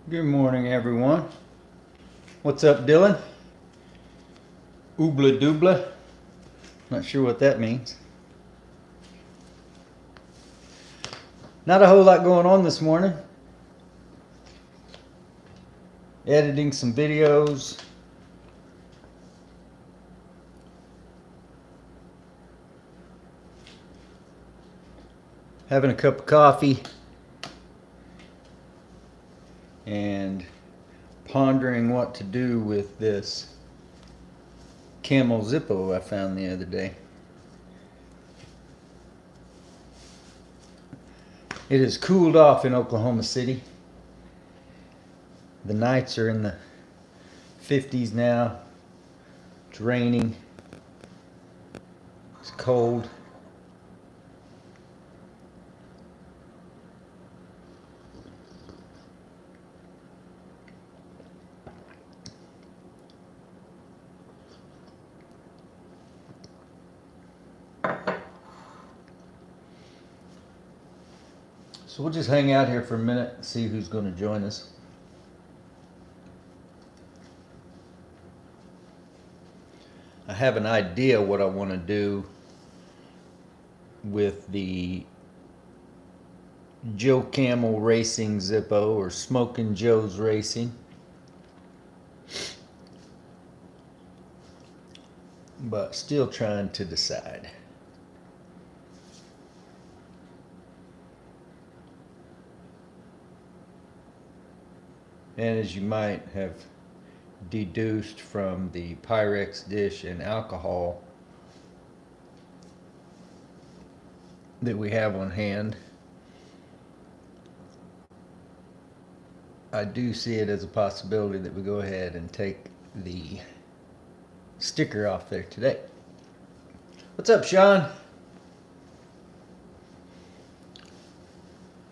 Good morning, everyone. What's up, Dylan? Oobla doobla. Not sure what that means. Not a whole lot going on this morning. Editing some videos. Having a cup of coffee. And pondering what to do with this Camel Zippo I found the other day. It has cooled off in Oklahoma City. The nights are in the 50s now. It's raining. It's cold. So we'll just hang out here for a minute and see who's going to join us. I have an idea what I want to do with the Joe Camel Racing Zippo, or Smokin' Joe's Racing. But still trying to decide. And as you might have deduced from the Pyrex dish and alcohol that we have on hand, I do see it as a possibility that we go ahead and take the sticker off there today. What's up, Sean?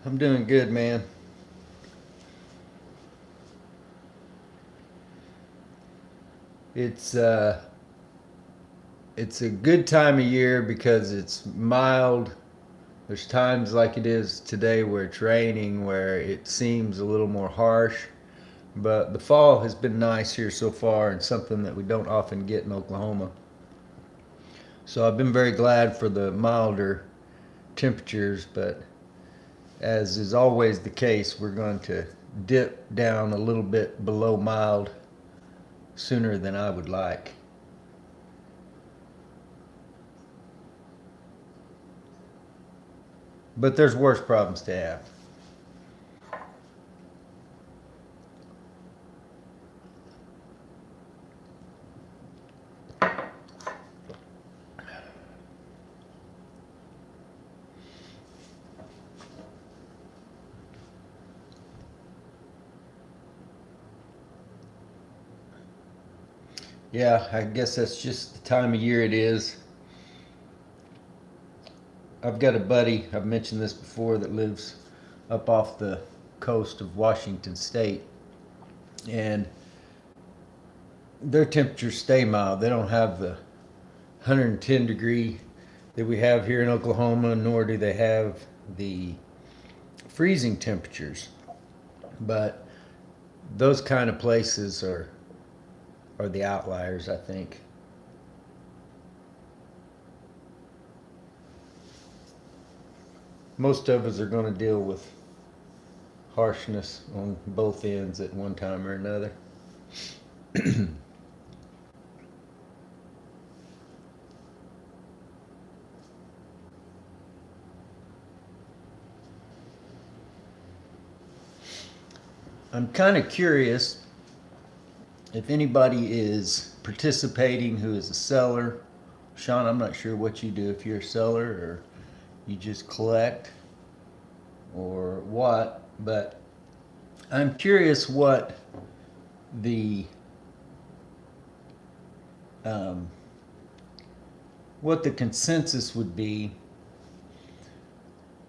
I'm doing good, man. It's a good time of year because it's mild. There's times like it is today where it's raining, where it seems a little more harsh. But the fall has been nice here so far, and something that we don't often get in Oklahoma. So I've been very glad for the milder temperatures, but as is always the case, we're going to dip down a little bit below mild sooner than I would like. But there's worse problems to have. Yeah, I guess that's just the time of year it is. I've got a buddy, I've mentioned this before, that lives up off the coast of Washington State. And their temperatures stay mild. They don't have the 110 degree that we have here in Oklahoma, nor do they have the freezing temperatures. But those kind of places are the outliers, I think. Most of us are going to deal with harshness on both ends at one time or another. I'm kind of curious if anybody is participating who is a seller. Sean, I'm not sure what you do, if you're a seller or you just collect or what, but I'm curious what the consensus would be.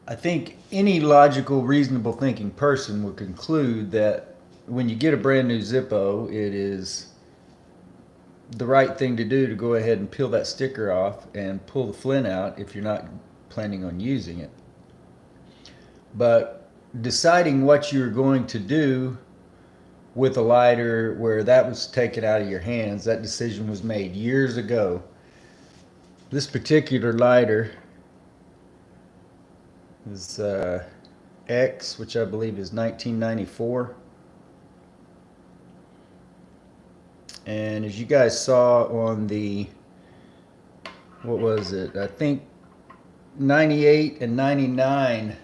I think any logical, reasonable thinking person would conclude that when you get a brand new Zippo, it is the right thing to do to go ahead and peel that sticker off and pull the Flint out if you're not planning on using it. But deciding what you're going to do with a lighter where that was taken out of your hands. That decision was made years ago. This particular lighter is X, which I believe is 1994. And as you guys saw on the, what was it? I think 98 and 99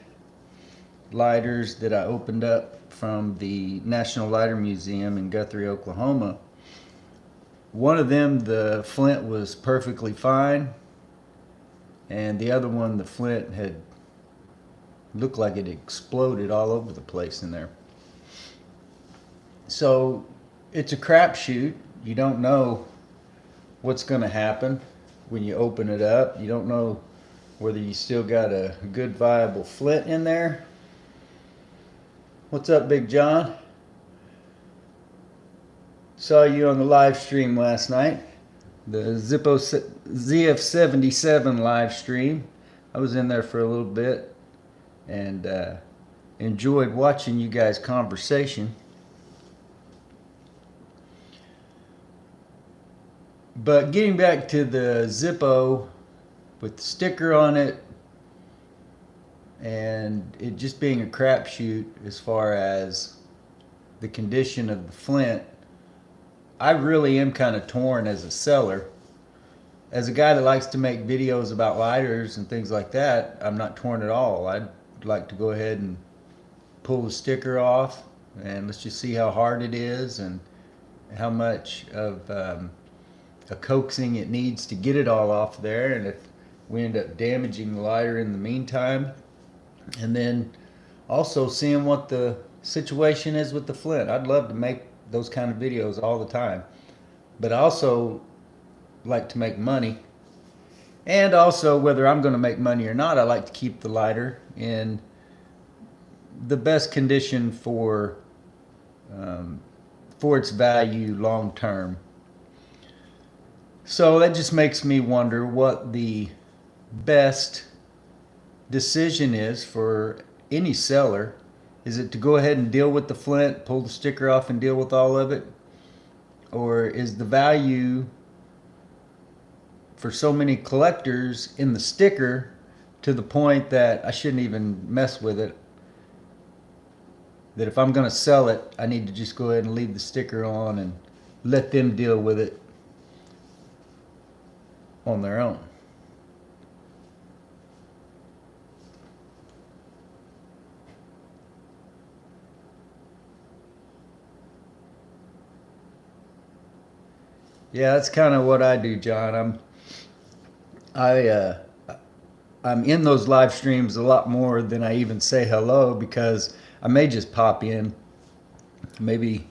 lighters that I opened up from the National Lighter Museum in Guthrie, Oklahoma. One of them, the Flint, was perfectly fine, and the other one, the Flint, had looked like it exploded all over the place in there. So it's a crapshoot. You don't know what's going to happen when you open it up. You don't know whether you still got a good viable Flint in there. What's up, Big John? Saw you on the live stream last night, the Zippo ZF77 live stream. I was in there for a little bit and enjoyed watching you guys' conversation. But getting back to the Zippo with the sticker on it and it just being a crapshoot as far as the condition of the Flint, I really am kind of torn as a seller. As a guy that likes to make videos about lighters and things like that, I'm not torn at all. I'd like to go ahead and pull the sticker off and let's just see how hard it is and how much of a coaxing it needs to get it all off there, and if we end up damaging the lighter in the meantime. And then also seeing what the situation is with the Flint. I'd love to make those kind of videos all the time, but I also like to make money, and also whether I'm going to make money or not, I like to keep the lighter in the best condition for its value long term. So that just makes me wonder what the best decision is for any seller. Is it to go ahead and deal with the Flint, pull the sticker off and deal with all of it? Or is the value for so many collectors in the sticker to the point that I shouldn't even mess with it? That if I'm going to sell it, I need to just go ahead and leave the sticker on and let them deal with it on their own. Yeah, that's kind of what I do, John. I'm in those live streams a lot more than I even say hello, because I may just pop in. Maybe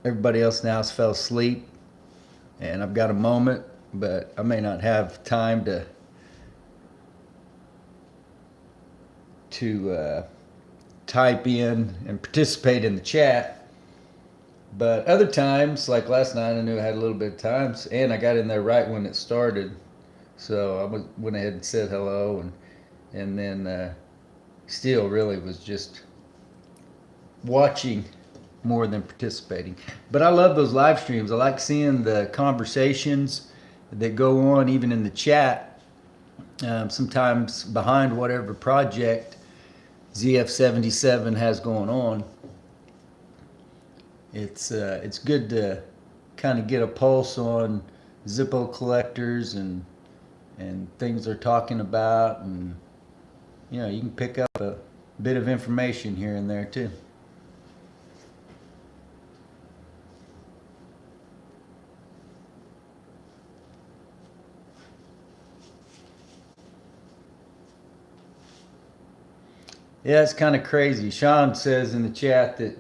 everybody else now has fell asleep and I've got a moment, but I may not have time to type in and participate in the chat. But other times, like last night, I knew I had a little bit of time, and I got in there right when it started, so I went ahead and said hello, and then still really was just watching more than participating. But I love those live streams. I like seeing the conversations that go on even in the chat, sometimes behind whatever project ZF77 has going on. It's good to kind of get a pulse on Zippo collectors and things they're talking about, and you know, you can pick up a bit of information here and there too. Yeah, it's kind of crazy. Sean says in the chat that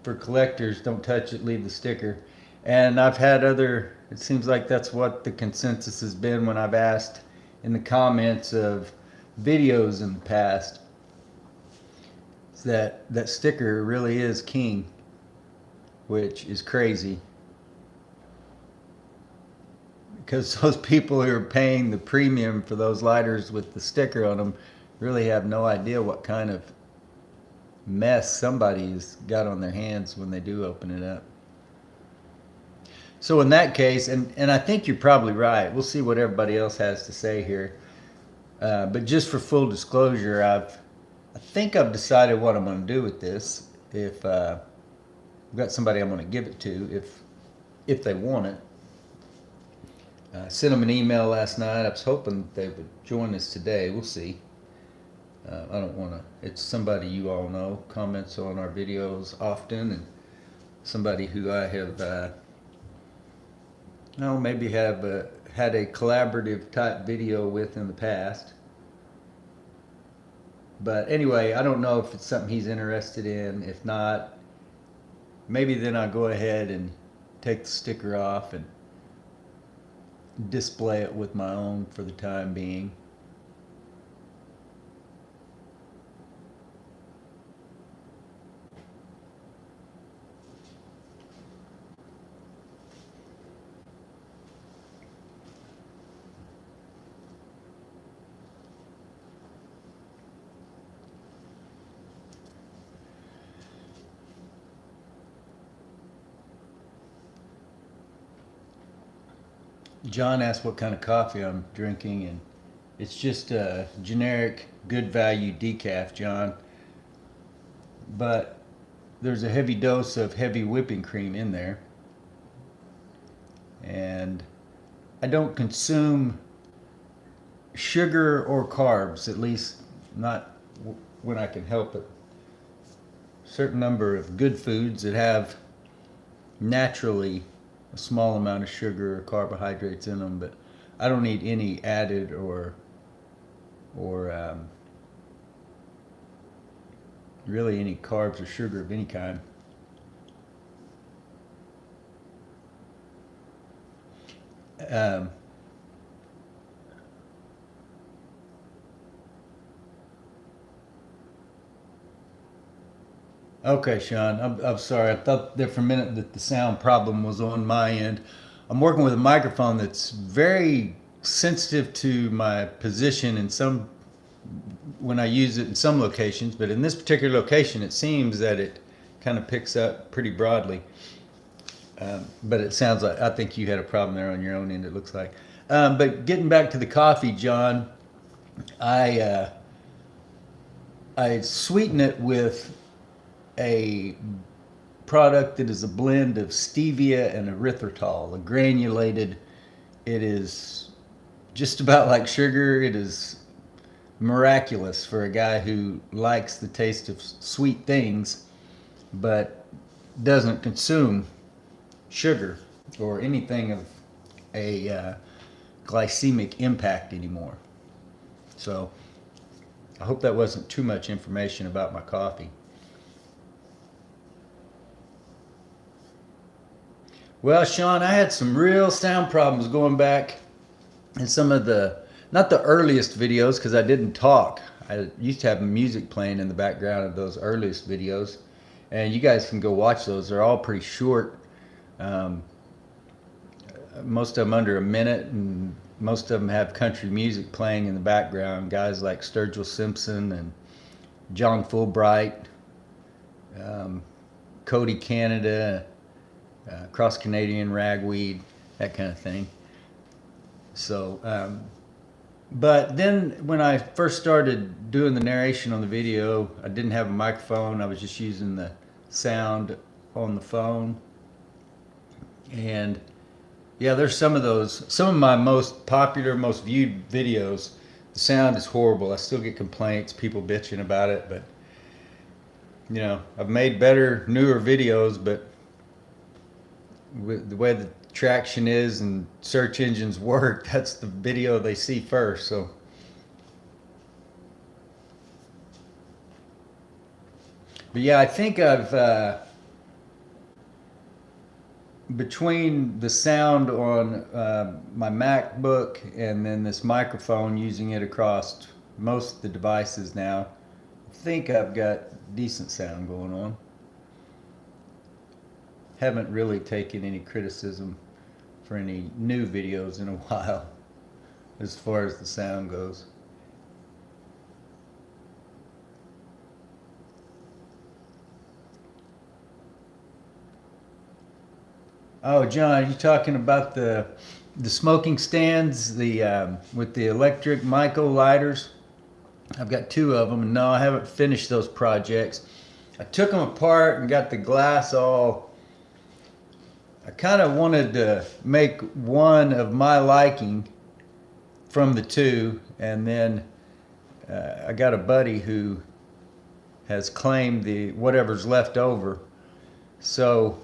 for collectors, don't touch it, leave the sticker. And I've had it seems like that's what the consensus has been when I've asked in the comments of videos in the past. It's that sticker really is king, which is crazy. Because those people who are paying the premium for those lighters with the sticker on them really have no idea what kind of mess somebody's got on their hands when they do open it up. So in that case, and I think you're probably right. We'll see what everybody else has to say here. But just for full disclosure, I think I've decided what I'm going to do with this. If I've got somebody I'm going to give it to, if they want it. I sent them an email last night. I was hoping they would join us today. We'll see. I don't want to. It's somebody you all know, comments on our videos often, and somebody who I have, maybe have had a collaborative type video with in the past. But anyway, I don't know if it's something he's interested in. If not, maybe then I'll go ahead and take the sticker off and display it with my own for the time being. John asked what kind of coffee I'm drinking, and it's just a generic good value decaf, John. But there's a heavy dose of heavy whipping cream in there. And I don't consume sugar or carbs, at least not when I can help it. Certain number of good foods that have naturally a small amount of sugar or carbohydrates in them, but I don't need any added or really any carbs or sugar of any kind. Um, Okay, Sean, I'm sorry. I thought there for a minute that the sound problem was on my end. I'm working with a microphone that's very sensitive to my position in some when I use it in some locations, but in this particular location, it seems that it kind of picks up pretty broadly. But it sounds like I think you had a problem there on your own end. It looks like. But getting back to the coffee, John, I uh, I sweeten it with a product that is a blend of stevia and erythritol, a granulated. It is just about like sugar. It is miraculous for a guy who likes the taste of sweet things, but doesn't consume sugar or anything of a glycemic impact anymore. So I hope that wasn't too much information about my coffee. Well, Sean, I had some real sound problems going back in some of not the earliest videos because I didn't talk. I used to have music playing in the background of those earliest videos. And you guys can go watch those. They're all pretty short. Um, most of them under a minute, and most of them have country music playing in the background. Guys like Sturgill Simpson and John Fulbright, um, Cody Canada, Cross Canadian Ragweed, that kind of thing. So, but then when I first started doing the narration on the video, I didn't have a microphone. I was just using the sound on the phone. And yeah, there's some of my most popular, most viewed videos. The sound is horrible. I still get complaints, people bitching about it, but I've made better, newer videos, but with the way the traction is and search engines work, that's the video they see first. So but yeah, I think I've between the sound on my MacBook and then this microphone, using it across most of the devices now, I think I've got decent sound going on. Haven't really taken any criticism for any new videos in a while as far as the sound goes. Oh, John, you talking about the smoking stands, the with the electric myco lighters? I've got two of them, and no, I haven't finished those projects. I took them apart and got the glass all. I kind of wanted to make one of my liking from the two, and then I got a buddy who has claimed the whatever's left over. So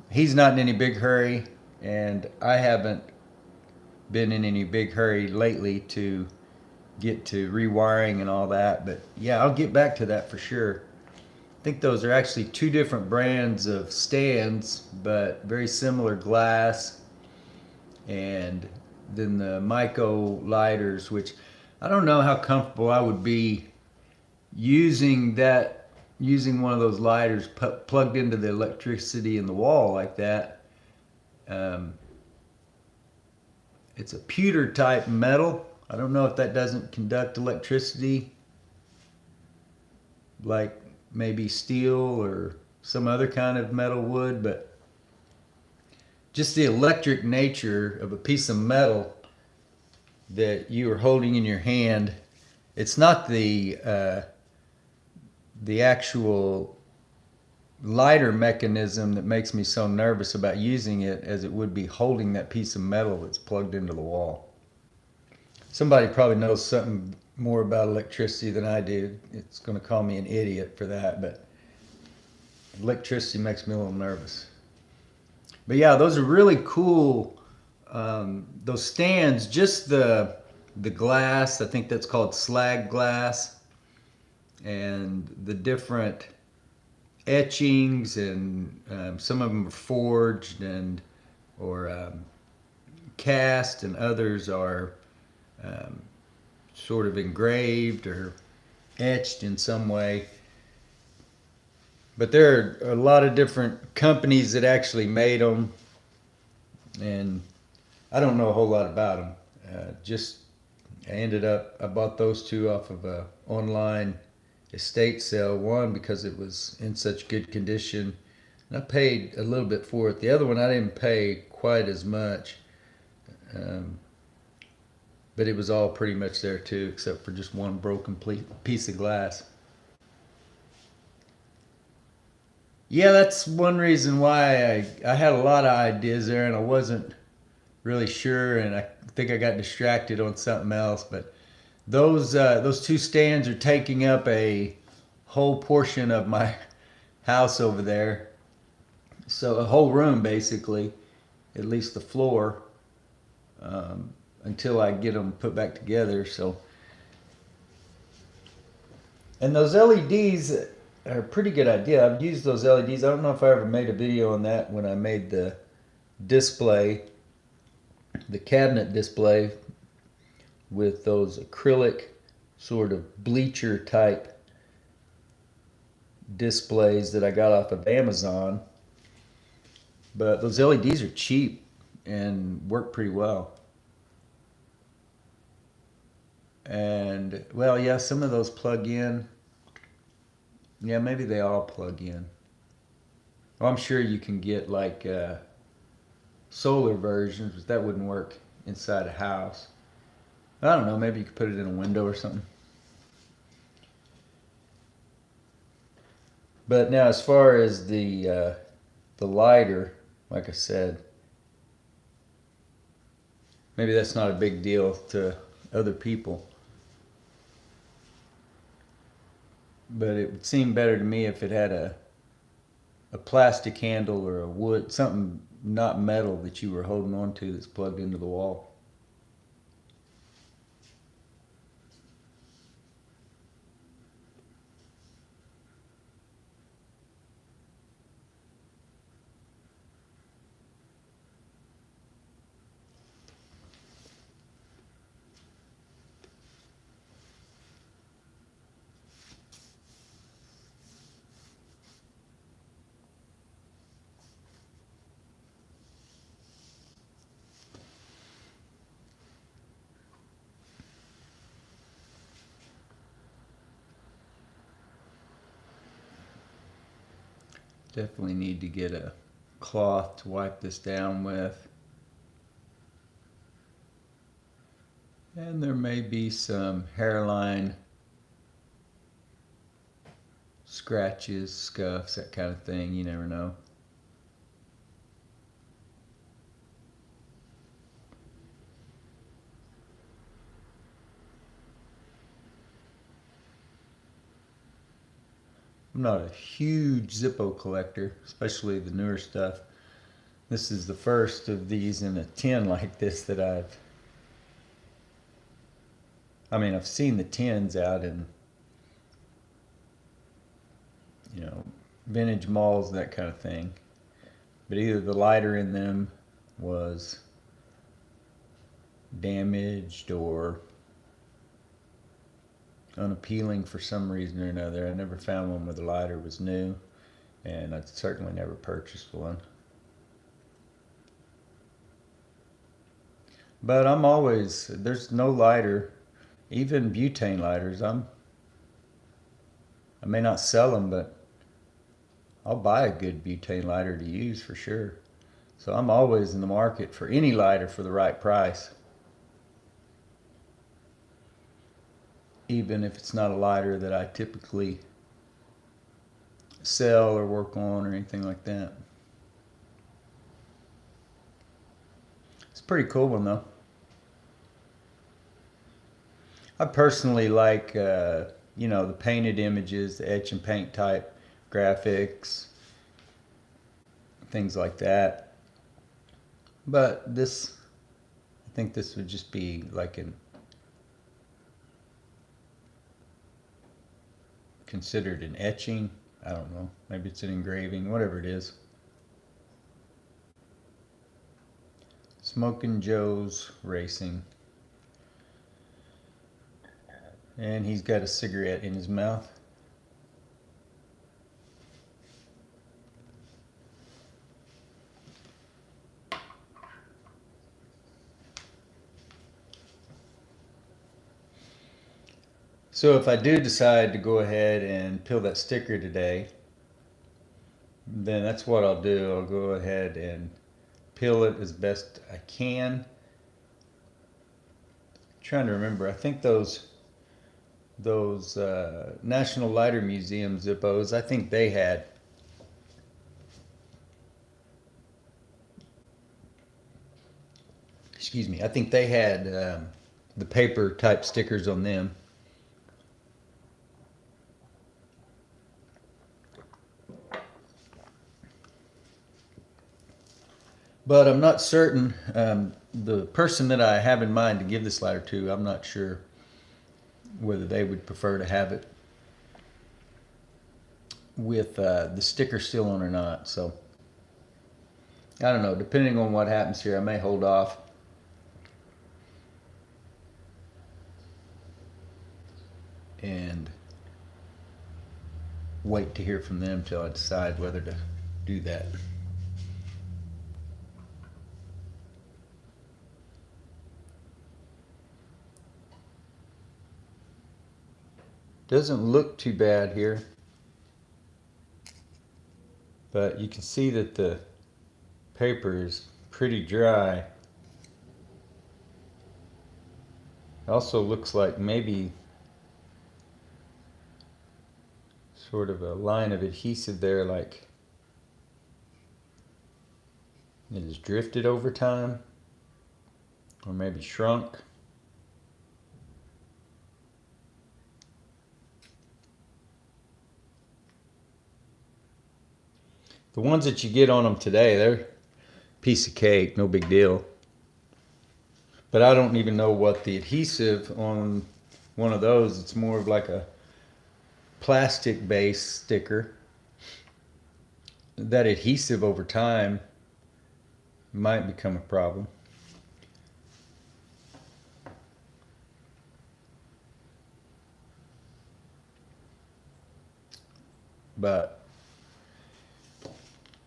he's not in any big hurry, and I haven't been in any big hurry lately to get to rewiring and all that. But yeah, I'll get back to that for sure. I think those are actually two different brands of stands, but very similar glass. And then the myco lighters, which I don't know how comfortable I would be using one of those lighters plugged into the electricity in the wall like that. Um, it's a pewter type metal. I don't know if that doesn't conduct electricity like maybe steel or some other kind of metal would, but just the electric nature of a piece of metal that you are holding in your hand. It's not the actual lighter mechanism that makes me so nervous about using it as it would be holding that piece of metal that's plugged into the wall. Somebody probably knows something more about electricity than I do. It's going to call me an idiot for that, but electricity makes me a little nervous. But yeah, those are really cool. Those stands, just the glass, I think that's called slag glass, and the different etchings, and some of them are forged and or cast, and others are sort of engraved or etched in some way. But there are a lot of different companies that actually made them, and I don't know a whole lot about them. I bought those two off of a online estate sale. One because it was in such good condition, and I paid a little bit for it. The other one I didn't pay quite as much, but it was all pretty much there too, except for just one broken piece of glass. Yeah, that's one reason why I had a lot of ideas there, and I wasn't really sure, and I think I got distracted on something else. But those two stands are taking up a whole portion of my house over there. So a whole room basically, at least the floor, until I get them put back together. So, and those LEDs are a pretty good idea. I've used those LEDs. I don't know if I ever made a video on that when I made the display, the cabinet display with those acrylic sort of bleacher type displays that I got off of Amazon. But those LEDs are cheap and work pretty well. And well, yeah, some of those plug in. Yeah, maybe they all plug in. Well, I'm sure you can get like solar versions, but that wouldn't work inside a house. I don't know, maybe you could put it in a window or something. But now, as far as the lighter, like I said, maybe that's not a big deal to other people. But it would seem better to me if it had a plastic handle or a wood, something not metal that you were holding on to that's plugged into the wall. Definitely need to get a cloth to wipe this down with. And there may be some hairline scratches, scuffs, that kind of thing. You never know. I'm not a huge Zippo collector, especially the newer stuff. This is the first of these in a tin like this that I've seen the tins out in, vintage malls, that kind of thing. But either the lighter in them was damaged or unappealing for some reason or another. I never found one where the lighter was new, and I certainly never purchased one. But there's no lighter, even butane lighters. I may not sell them, but I'll buy a good butane lighter to use for sure. So I'm always in the market for any lighter for the right price. Even if it's not a lighter that I typically sell or work on or anything like that. It's a pretty cool one though. I personally like, the painted images, the etch and paint type graphics, things like that. But I think this would just be like considered an etching. I don't know. Maybe it's an engraving, whatever it is. Smokin' Joe's Racing. And he's got a cigarette in his mouth. So if I do decide to go ahead and peel that sticker today, then that's what I'll do. I'll go ahead and peel it as best I can. I'm trying to remember, I think those National Lighter Museum Zippos, I think they had I think they had the paper type stickers on them. But I'm not certain. The person that I have in mind to give this lighter to, I'm not sure whether they would prefer to have it with the sticker still on or not. So I don't know. Depending on what happens here, I may hold off. And wait to hear from them till I decide whether to do that. Doesn't look too bad here, but you can see that the paper is pretty dry. It also looks like maybe sort of a line of adhesive there, like it has drifted over time or maybe shrunk. The ones that you get on them today, they're a piece of cake, no big deal. But I don't even know what the adhesive on one of those, it's more of like a plastic based sticker. That adhesive over time might become a problem. But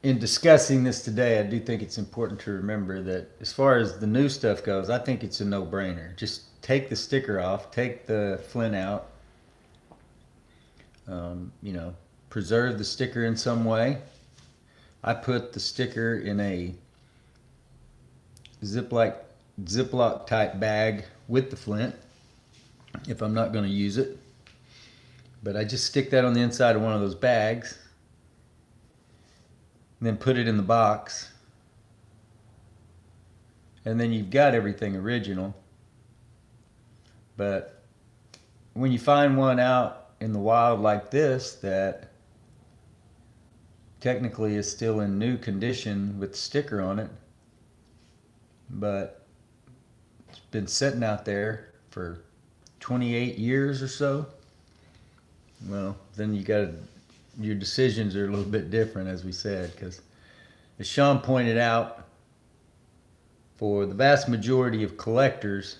in discussing this today, I do think it's important to remember that as far as the new stuff goes, I think it's a no-brainer. Just take the sticker off, take the Flint out, preserve the sticker in some way. I put the sticker in a Ziploc type bag with the Flint if I'm not going to use it. But I just stick that on the inside of one of those bags, and then put it in the box, and then you've got everything original. But when you find one out in the wild like this that technically is still in new condition with the sticker on it, but it's been sitting out there for 28 years or so, well, then your decisions are a little bit different, as we said, because as Sean pointed out, for the vast majority of collectors,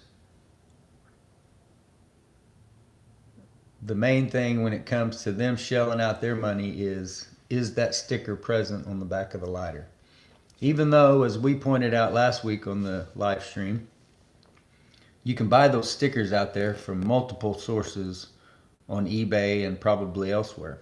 the main thing when it comes to them shelling out their money is that sticker present on the back of the lighter. Even though, as we pointed out last week on the live stream, you can buy those stickers out there from multiple sources on eBay and probably elsewhere.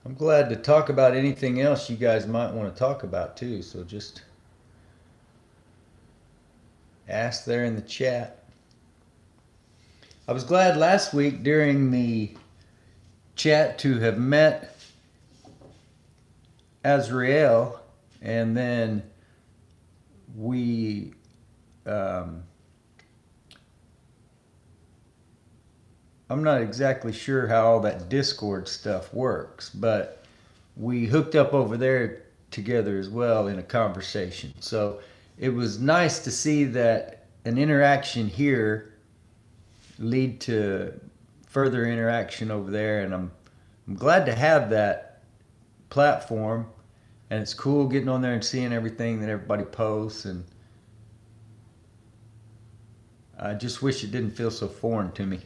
I'm glad to talk about anything else you guys might want to talk about too, so just ask there in the chat. I was glad last week during the chat to have met Azrael, and then we I'm not exactly sure how all that Discord stuff works, but we hooked up over there together as well in a conversation. So it was nice to see that an interaction here lead to further interaction over there, and I'm glad to have that platform, and it's cool getting on there and seeing everything that everybody posts, and I just wish it didn't feel so foreign to me.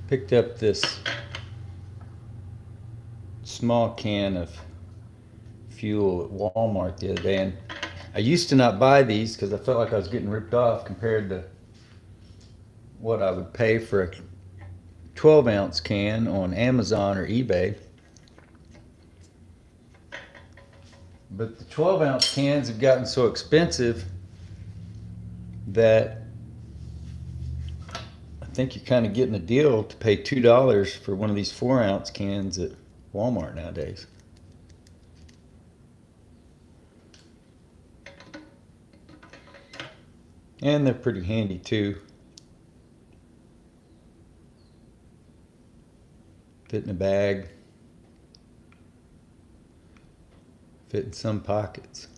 Picked up this small can of fuel at Walmart the other day, and I used to not buy these because I felt like I was getting ripped off compared to what I would pay for a 12-ounce can on Amazon or eBay. But the 12-ounce cans have gotten so expensive that I think you're kind of getting a deal to pay $2 for one of these 4-ounce cans at Walmart nowadays. And they're pretty handy too. Fit in a bag. Fit in some pockets.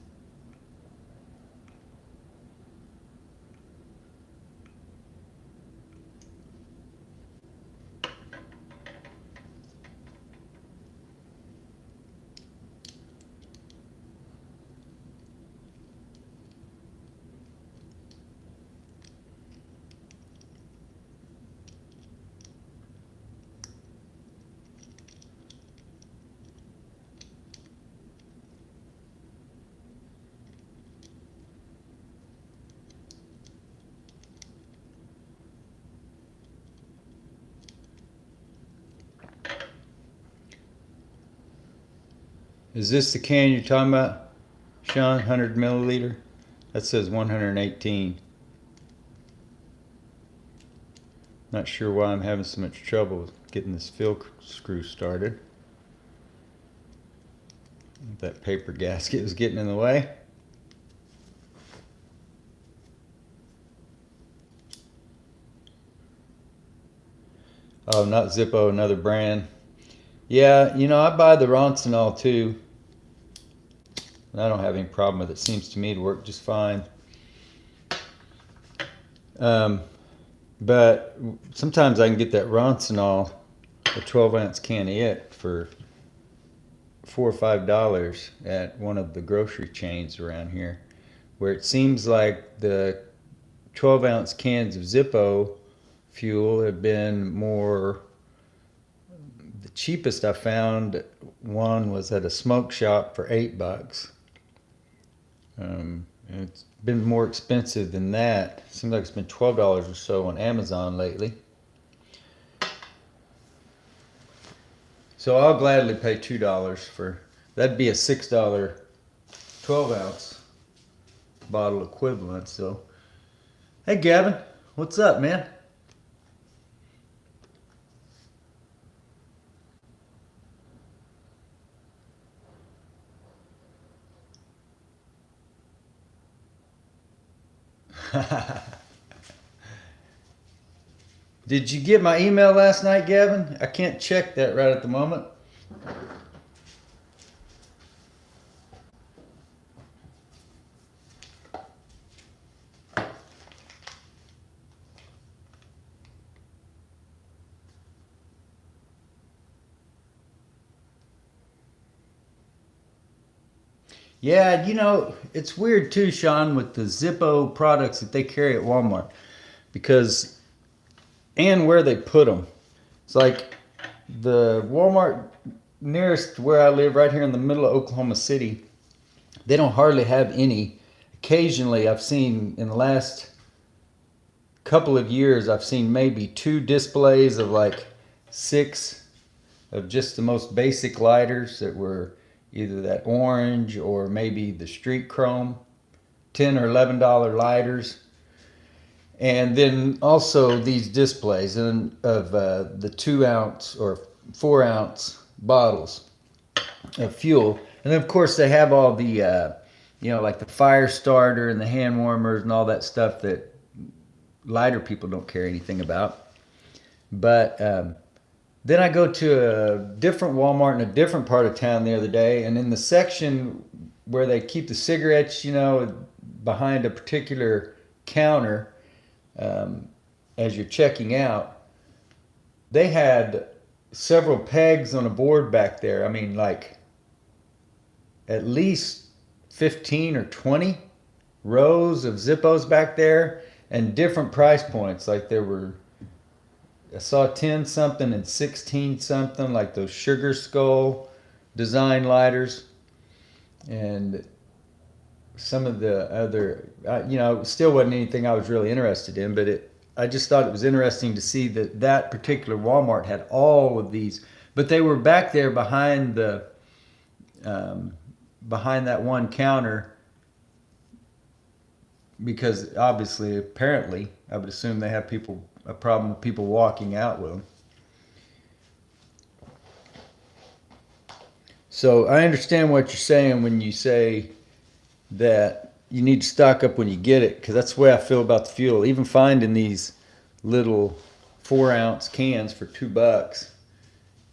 Is this the can you're talking about, Sean? 100 milliliter? That says 118. Not sure why I'm having so much trouble with getting this fill screw started. That paper gasket was getting in the way. Oh, not Zippo, another brand. Yeah, you know, I buy the Roncinol too. And I don't have any problem with it. Seems to me to work just fine. But sometimes I can get that Roncinol, a 12-ounce can of it, for $4 or $5 at one of the grocery chains around here, where it seems like the 12-ounce cans of Zippo fuel have been more. The cheapest I found one was at a smoke shop for $8. It's been more expensive than that. Seems like it's been $12 or so on Amazon lately. So I'll gladly pay $2 for that'd be a $6 12-ounce bottle equivalent. So, hey Gavin, what's up, man? Did you get my email last night, Gavin? I can't check that right at the moment. Yeah, you know, it's weird too, Sean, with the Zippo products that they carry at Walmart, because and where they put them. It's like the Walmart nearest where I live, right here in the middle of Oklahoma City, they don't hardly have any. Occasionally, I've seen in the last couple of years, I've seen maybe 2 displays of like 6 of just the most basic lighters that were either that orange or maybe the street chrome, $10 or $11 lighters. And then also these displays of the 2-ounce or 4-ounce bottles of fuel. And then of course they have all the, like the fire starter and the hand warmers and all that stuff that lighter people don't care anything about. But then I go to a different Walmart in a different part of town the other day, and in the section where they keep the cigarettes, behind a particular counter, as you're checking out, they had several pegs on a board back there. I mean, like at least 15 or 20 rows of Zippos back there, and different price points. Like I saw 10 something and 16 something, like those sugar skull design lighters, and some of the other, still wasn't anything I was really interested in, but I just thought it was interesting to see that particular Walmart had all of these, but they were back there behind behind that one counter, because obviously, apparently, I would assume they have a problem with people walking out with them. So I understand what you're saying when you say that you need to stock up when you get it, because that's the way I feel about the fuel. Even finding these little 4-ounce cans for $2,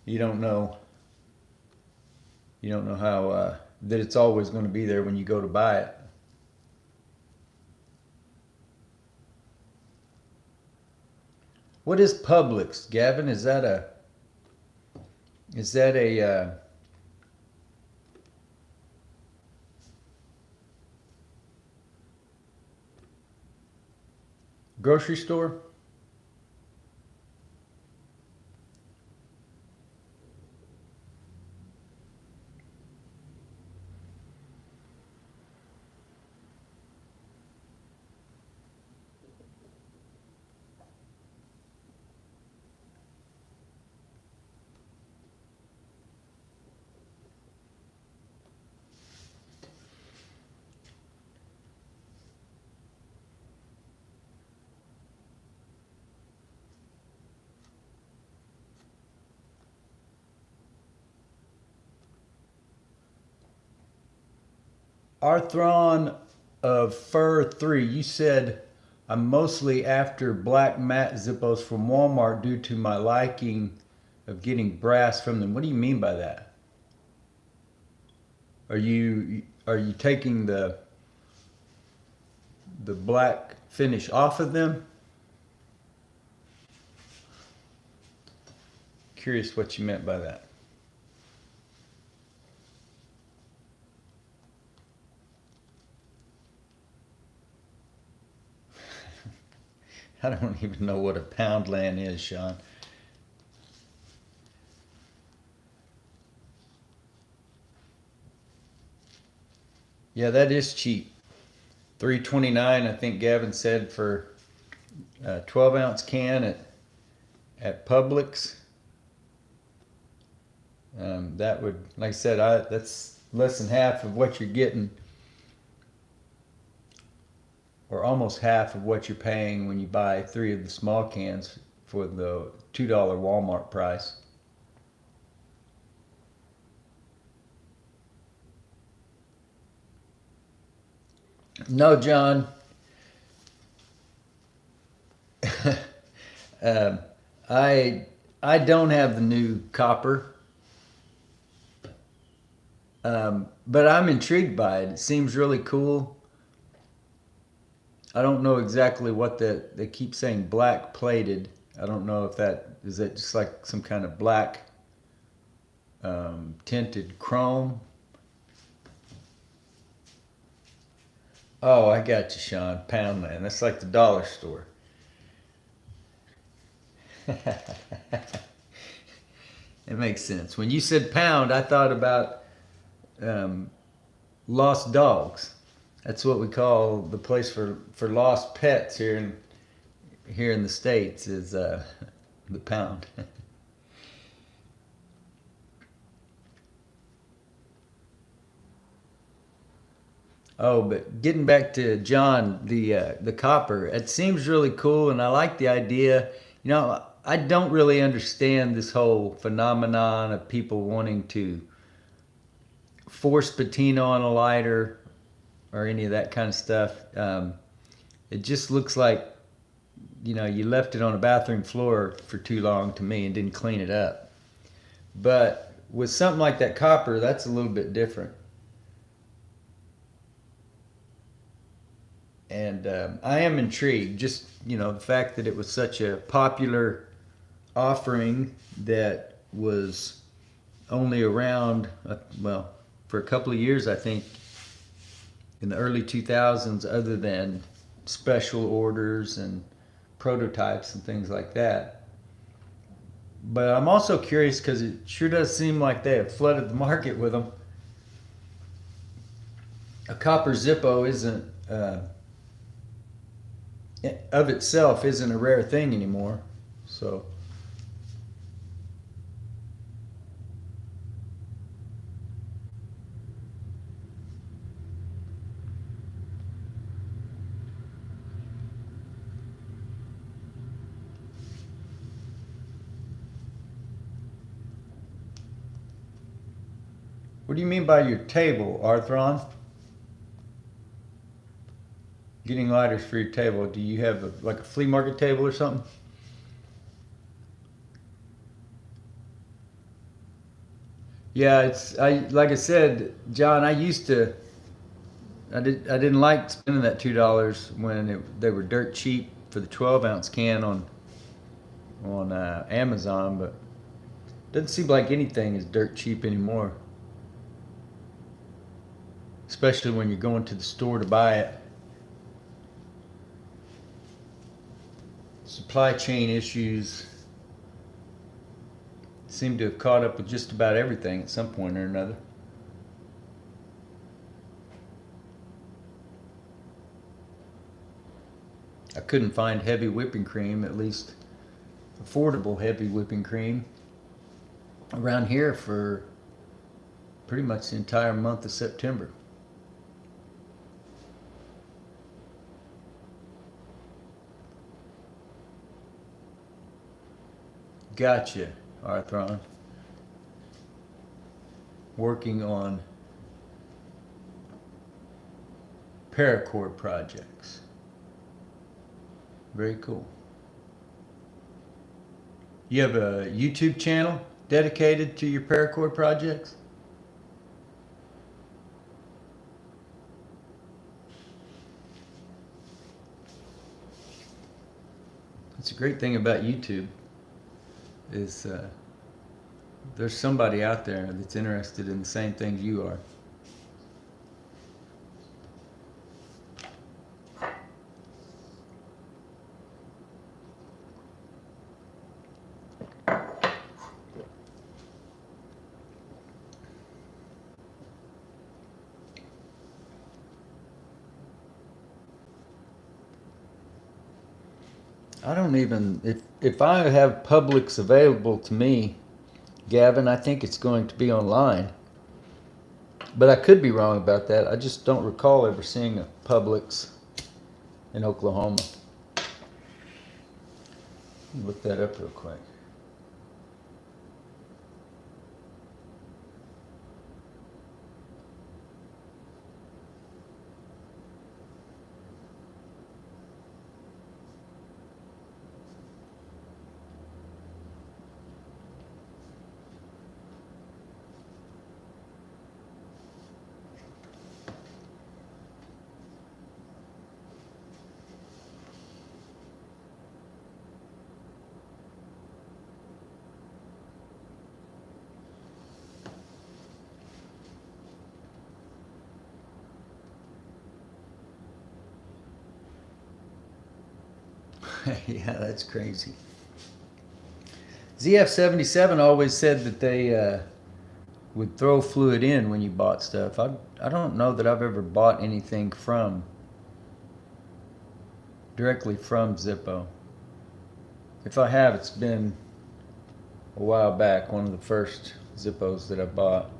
you don't know how that it's always going to be there when you go to buy it. What is Publix, Gavin? Is that a grocery store? Arthron of Fur 3, you said I'm mostly after black matte Zippos from Walmart due to my liking of getting brass from them. What do you mean by that? Are you taking the black finish off of them? Curious what you meant by that. I don't even know what a Poundland is, Sean. Yeah, that is cheap. $3.29, I think Gavin said, for a 12-ounce can at Publix. That would, like I said, that's less than half of what you're getting, or almost half of what you're paying when you buy 3 of the small cans for the $2 Walmart price. No, John. um, I don't have the new copper, but I'm intrigued by it. It seems really cool. I don't know exactly what they keep saying black plated. I don't know if that is that just like some kind of black tinted chrome. Oh, I got you, Sean. Poundland. That's like the dollar store. It makes sense. When you said pound, I thought about um, lost dogs. That's what we call the place for lost pets here in the States is the pound. Oh, but getting back to John, the copper, it seems really cool, and I like the idea. You know, I don't really understand this whole phenomenon of people wanting to force patina on a lighter or any of that kind of stuff. It just looks like you left it on a bathroom floor for too long to me and didn't clean it up. But with something like that copper, that's a little bit different. And I am intrigued. Just the fact that it was such a popular offering that was only around well for a couple of years, I think, in the early 2000s, other than special orders and prototypes and things like that. But I'm also curious because it sure does seem like they have flooded the market with them. A copper Zippo isn't of itself isn't a rare thing anymore. So what do you mean by your table, Arthron? Getting lighters for your table. Do you have like a flea market table or something? Yeah, like I said, John. I didn't like spending that $2 when they were dirt cheap for the 12-ounce can on Amazon, but it doesn't seem like anything is dirt cheap anymore, especially when you're going to the store to buy it. Supply chain issues seem to have caught up with just about everything at some point or another. I couldn't find heavy whipping cream, at least affordable heavy whipping cream, around here for pretty much the entire month of September. Gotcha, Arthron. Working on paracord projects. Very cool. You have a YouTube channel dedicated to your paracord projects? That's a great thing about YouTube is there's somebody out there that's interested in the same things you are. I don't even, if I have Publix available to me, Gavin, I think it's going to be online. But I could be wrong about that. I just don't recall ever seeing a Publix in Oklahoma. Look that up real quick. Yeah, that's crazy. ZF77 always said that they would throw fluid in when you bought stuff. I don't know that I've ever bought anything directly from Zippo. If I have, it's been a while back, one of the first Zippos that I bought.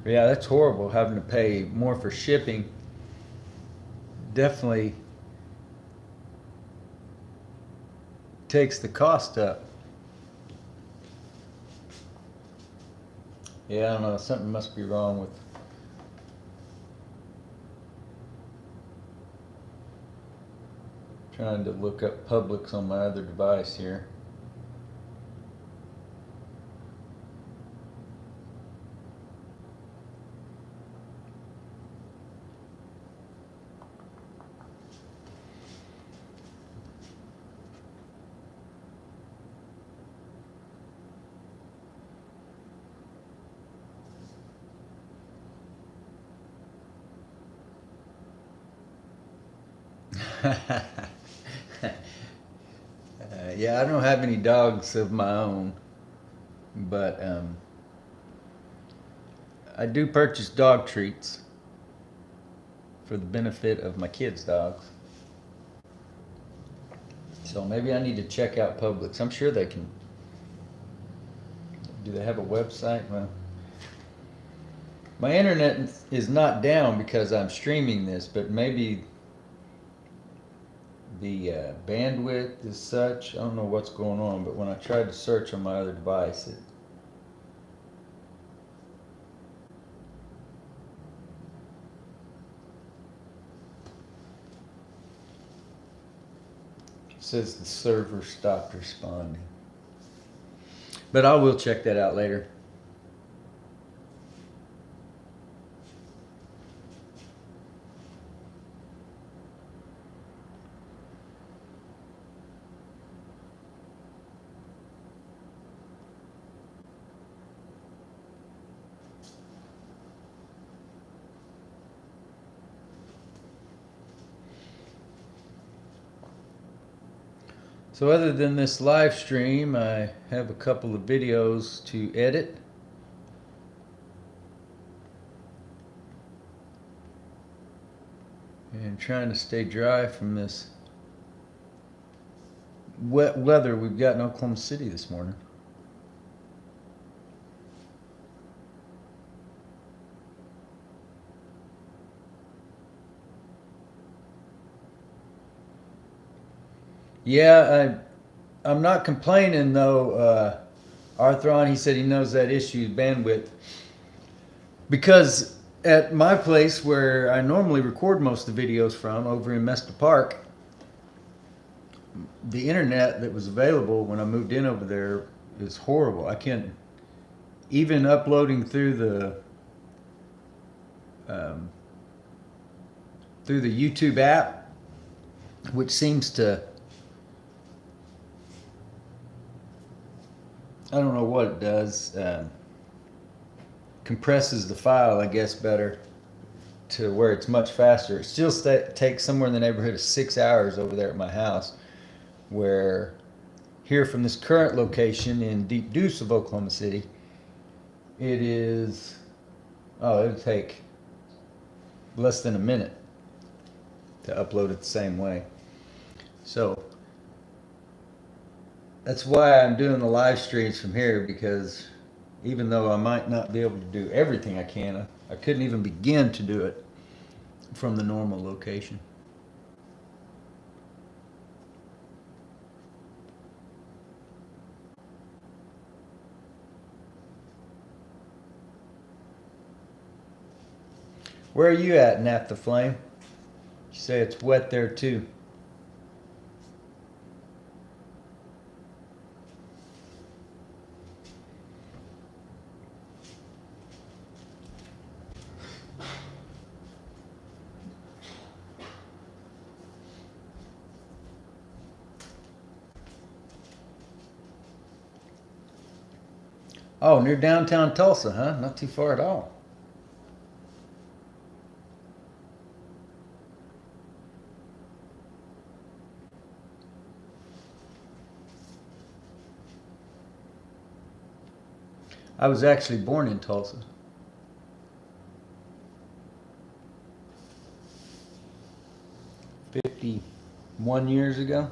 But yeah, that's horrible having to pay more for shipping. Definitely takes the cost up. Yeah, I don't know, something must be wrong with trying to look up Publix on my other device here. Yeah, I don't have any dogs of my own, but I do purchase dog treats for the benefit of my kids' dogs. So maybe I need to check out Publix. I'm sure they can. Do they have a website? Well, my internet is not down because I'm streaming this, but maybe the bandwidth is such. I don't know what's going on, but when I tried to search on my other device, it says the server stopped responding. But I will check that out later. So other than this live stream, I have a couple of videos to edit. And trying to stay dry from this wet weather we've got in Oklahoma City this morning. Yeah, I'm not complaining though. Arthron, he said he knows that issue, bandwidth, because at my place where I normally record most of the videos from, over in Mesta Park, the internet that was available when I moved in over there is horrible. I can't even uploading um, through the YouTube app, which seems to, I don't know what it does, compresses the file, I guess, better to where it's much faster. It still takes somewhere in the neighborhood of 6 hours over there at my house, where here from this current location in Deep Deuce of Oklahoma City, it is, oh, it'll take less than a minute to upload it the same way. So that's why I'm doing the live streams from here, because even though I might not be able to do everything I can, I couldn't even begin to do it from the normal location. Where are you at, Nap the Flame? You say it's wet there too. Oh, near downtown Tulsa, huh? Not too far at all. I was actually born in Tulsa. 51 years ago.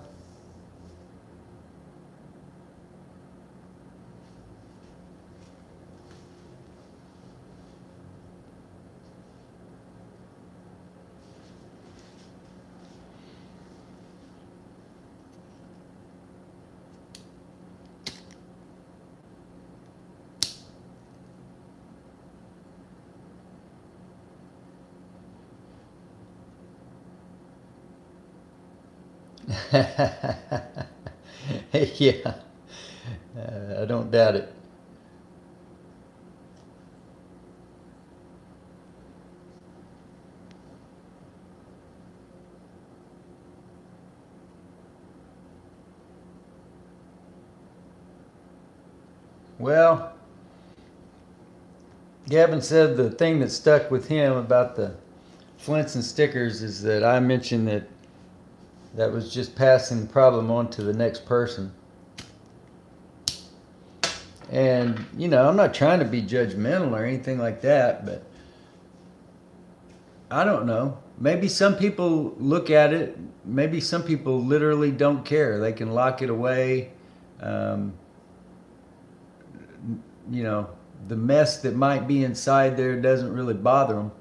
Yeah, I don't doubt it. Well, Gavin said the thing that stuck with him about the Flints and stickers is that I mentioned that was just passing the problem on to the next person. And, you know, I'm not trying to be judgmental or anything like that, but I don't know. Maybe some people look at it, maybe some people literally don't care. They can lock it away. Um, you know, the mess that might be inside there doesn't really bother them,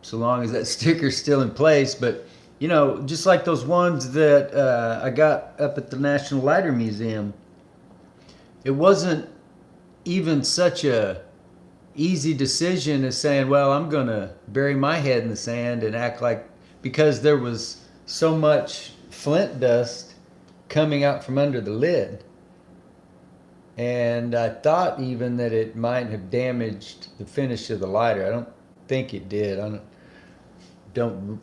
so long as that sticker's still in place. But, you know, just like those ones that I got up at the National Lighter Museum, it wasn't even such a easy decision as saying, well, I'm going to bury my head in the sand and act like, because there was so much flint dust coming out from under the lid. And I thought even that it might have damaged the finish of the lighter. I don't think it did. I don't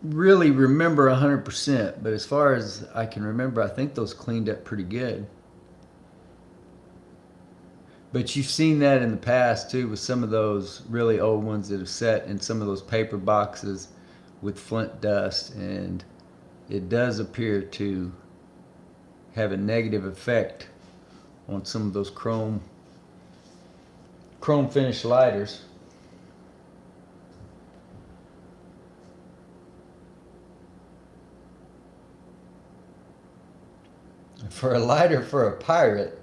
really remember 100%, but as far as I can remember, I think those cleaned up pretty good. But you've seen that in the past too, with some of those really old ones that have set in some of those paper boxes with flint dust, and it does appear to have a negative effect on some of those chrome finish lighters. For a lighter for a pirate,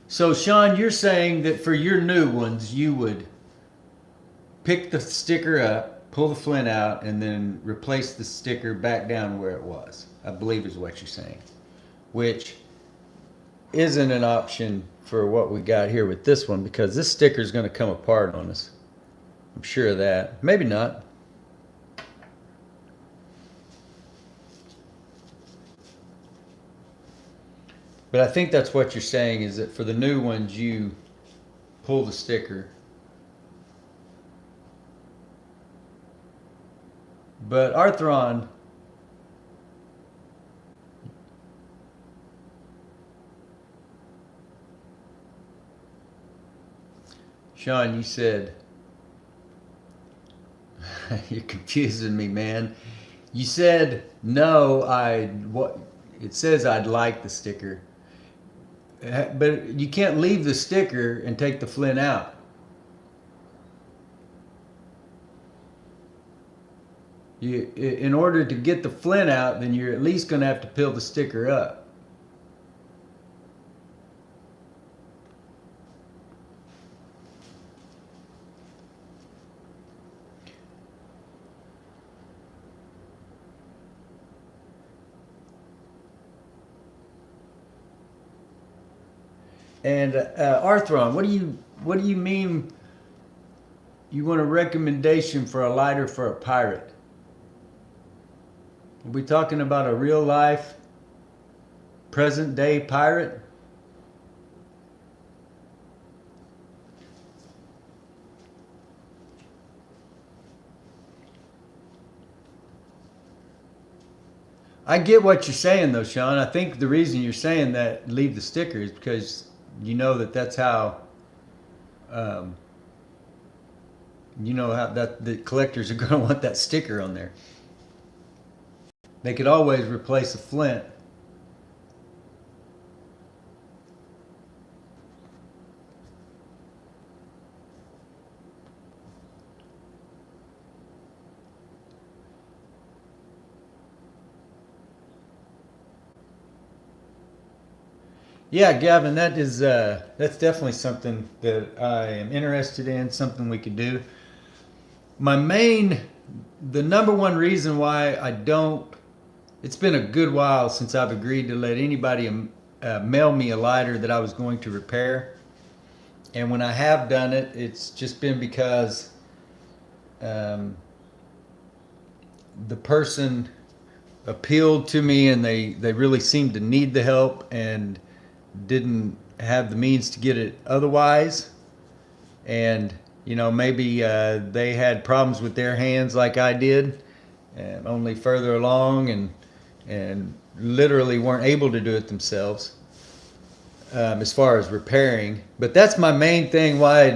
so Sean, you're saying that for your new ones, you would pick the sticker up, pull the flint out, and then replace the sticker back down where it was, I believe is what you're saying. Which isn't an option for what we got here with this one, because this sticker is going to come apart on us. I'm sure of that. Maybe not. But I think that's what you're saying, is that for the new ones, you pull the sticker. But Arthron, Sean, you said, you're confusing me, man. You said, no, it says I'd like the sticker. But you can't leave the sticker and take the flint out. In order to get the flint out, then you're at least going to have to peel the sticker up. And Arthron, what do you mean? You want a recommendation for a lighter for a pirate? Are we talking about a real life, present day pirate? I get what you're saying though, Sean. I think the reason you're saying that leave the sticker is because you know that's how that the collectors are going to want that sticker on there. They could always replace a flint. Yeah, Gavin, that's definitely something that I am interested in, something we could do. The number one reason why I don't, it's been a good while since I've agreed to let anybody mail me a lighter that I was going to repair. And when I have done it, it's just been because the person appealed to me and they really seemed to need the help and didn't have the means to get it otherwise. And maybe they had problems with their hands like I did, and only further along, and literally weren't able to do it themselves as far as repairing. But that's my main thing why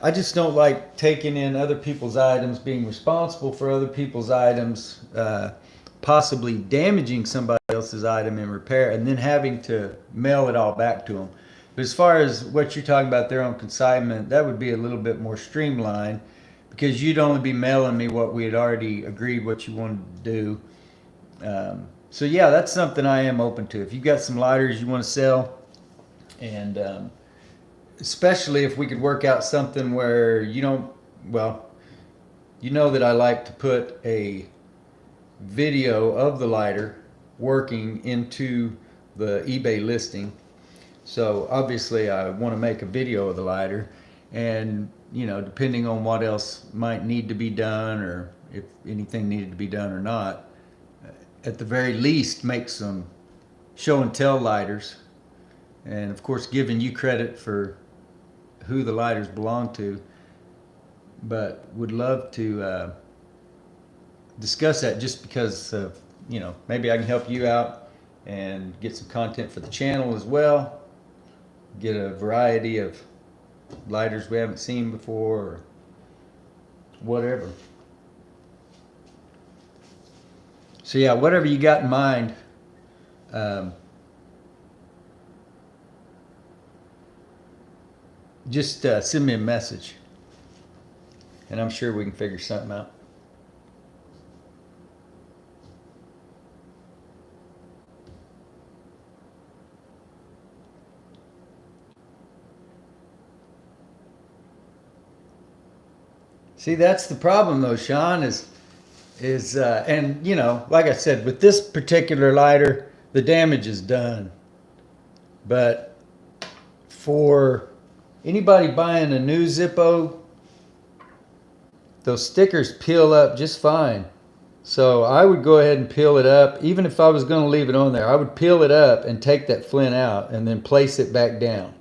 I just don't like taking in other people's items, being responsible for other people's items, possibly damaging somebody else's item in repair, and then having to mail it all back to them. But as far as what you're talking about there on consignment, that would be a little bit more streamlined, because you'd only be mailing me what we had already agreed what you wanted to do. So yeah, that's something I am open to. If you've got some lighters you want to sell, and especially if we could work out something where you don't, well, that I like to put a video of the lighter working into the eBay listing. So obviously I want to make a video of the lighter, and depending on what else might need to be done, or if anything needed to be done or not, at the very least make some show and tell lighters, and of course giving you credit for who the lighters belong to. But would love to discuss that, just because of, maybe I can help you out and get some content for the channel as well, get a variety of lighters we haven't seen before, or whatever. So yeah, whatever you got in mind, just send me a message, and I'm sure we can figure something out. See, that's the problem though, Sean, is and you know, like I said, with this particular lighter, the damage is done. But for anybody buying a new Zippo, those stickers peel up just fine. So I would go ahead and peel it up. Even if I was going to leave it on there, I would peel it up and take that flint out and then place it back down.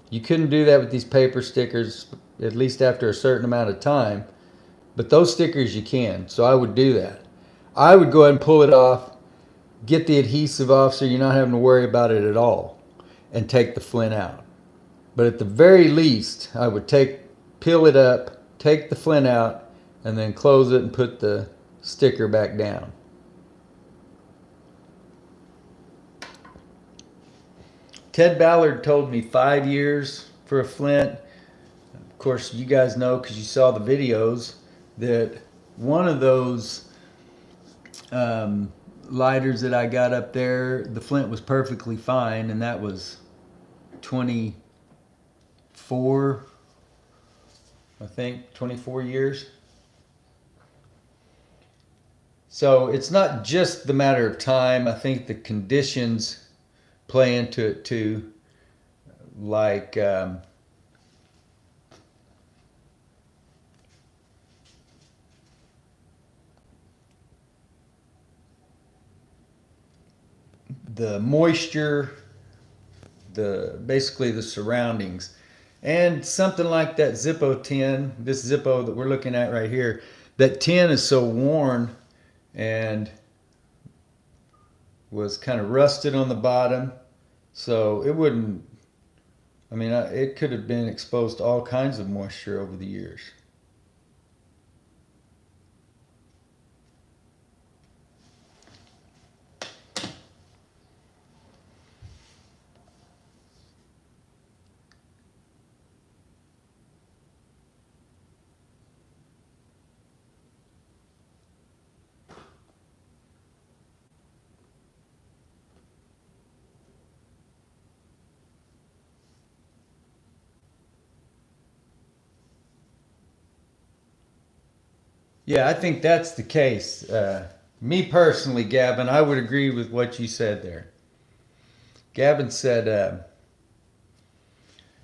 You couldn't do that with these paper stickers, at least after a certain amount of time. But those stickers you can, so I would do that. I would go ahead and pull it off, get the adhesive off so you're not having to worry about it at all, and take the flint out. But at the very least, I would peel it up, take the flint out, and then close it and put the sticker back down. Ted Ballard told me 5 years for a flint. Of course, you guys know because you saw the videos that one of those lighters that I got up there, the flint was perfectly fine, and that was 24, I think, 24 years. So it's not just the matter of time. I think the conditions play into it too, like the moisture, basically the surroundings. And something like that Zippo tin, this Zippo that we're looking at right here, that tin is so worn and was kind of rusted on the bottom, so it wouldn't, I mean, it could have been exposed to all kinds of moisture over the years. Yeah, I think that's the case. Me personally, Gavin, I would agree with what you said there. Gavin said,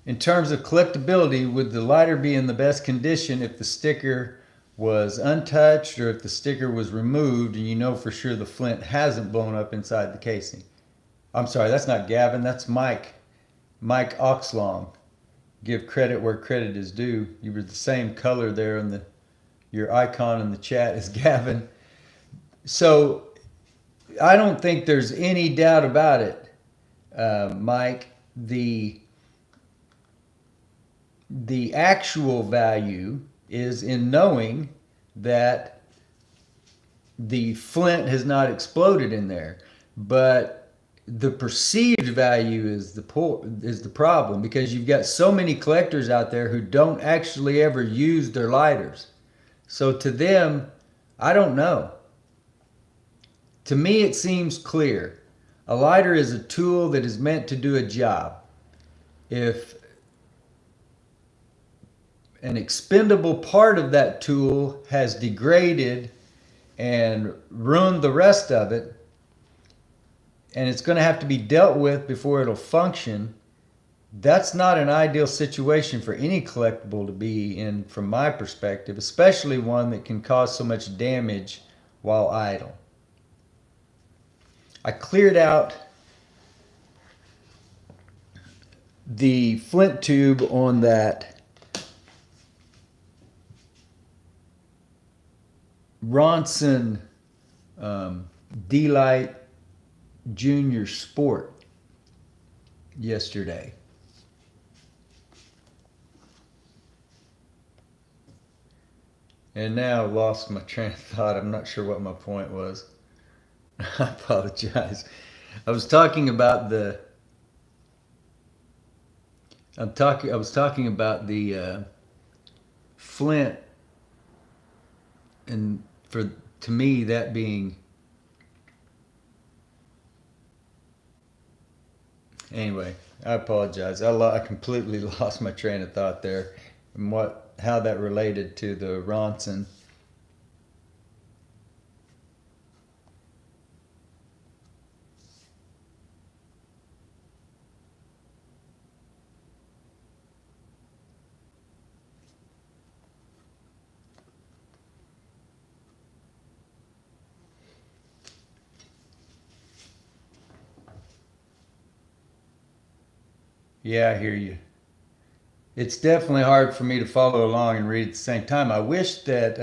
in terms of collectability, would the lighter be in the best condition if the sticker was untouched or if the sticker was removed and you know for sure the flint hasn't blown up inside the casing? I'm sorry, that's not Gavin, that's Mike. Mike Oxlong. Give credit where credit is due. You were the same color there in your icon in the chat as Gavin. So I don't think there's any doubt about it, Mike. The actual value is in knowing that the flint has not exploded in there, but the perceived value is the problem, because you've got so many collectors out there who don't actually ever use their lighters. So to them, I don't know. To me, it seems clear. A lighter is a tool that is meant to do a job. If an expendable part of that tool has degraded and ruined the rest of it, and it's going to have to be dealt with before it'll function, that's not an ideal situation for any collectible to be in, from my perspective, especially one that can cause so much damage while idle. I cleared out the flint tube on that Ronson D-Lite Junior Sport yesterday. And now I've lost my train of thought. I'm not sure what my point was. I apologize. I was talking about the Flint, and to me that being, anyway, I apologize. I completely lost my train of thought there. and how that related to the Ronson. Yeah, I hear you. It's definitely hard for me to follow along and read at the same time. I wish that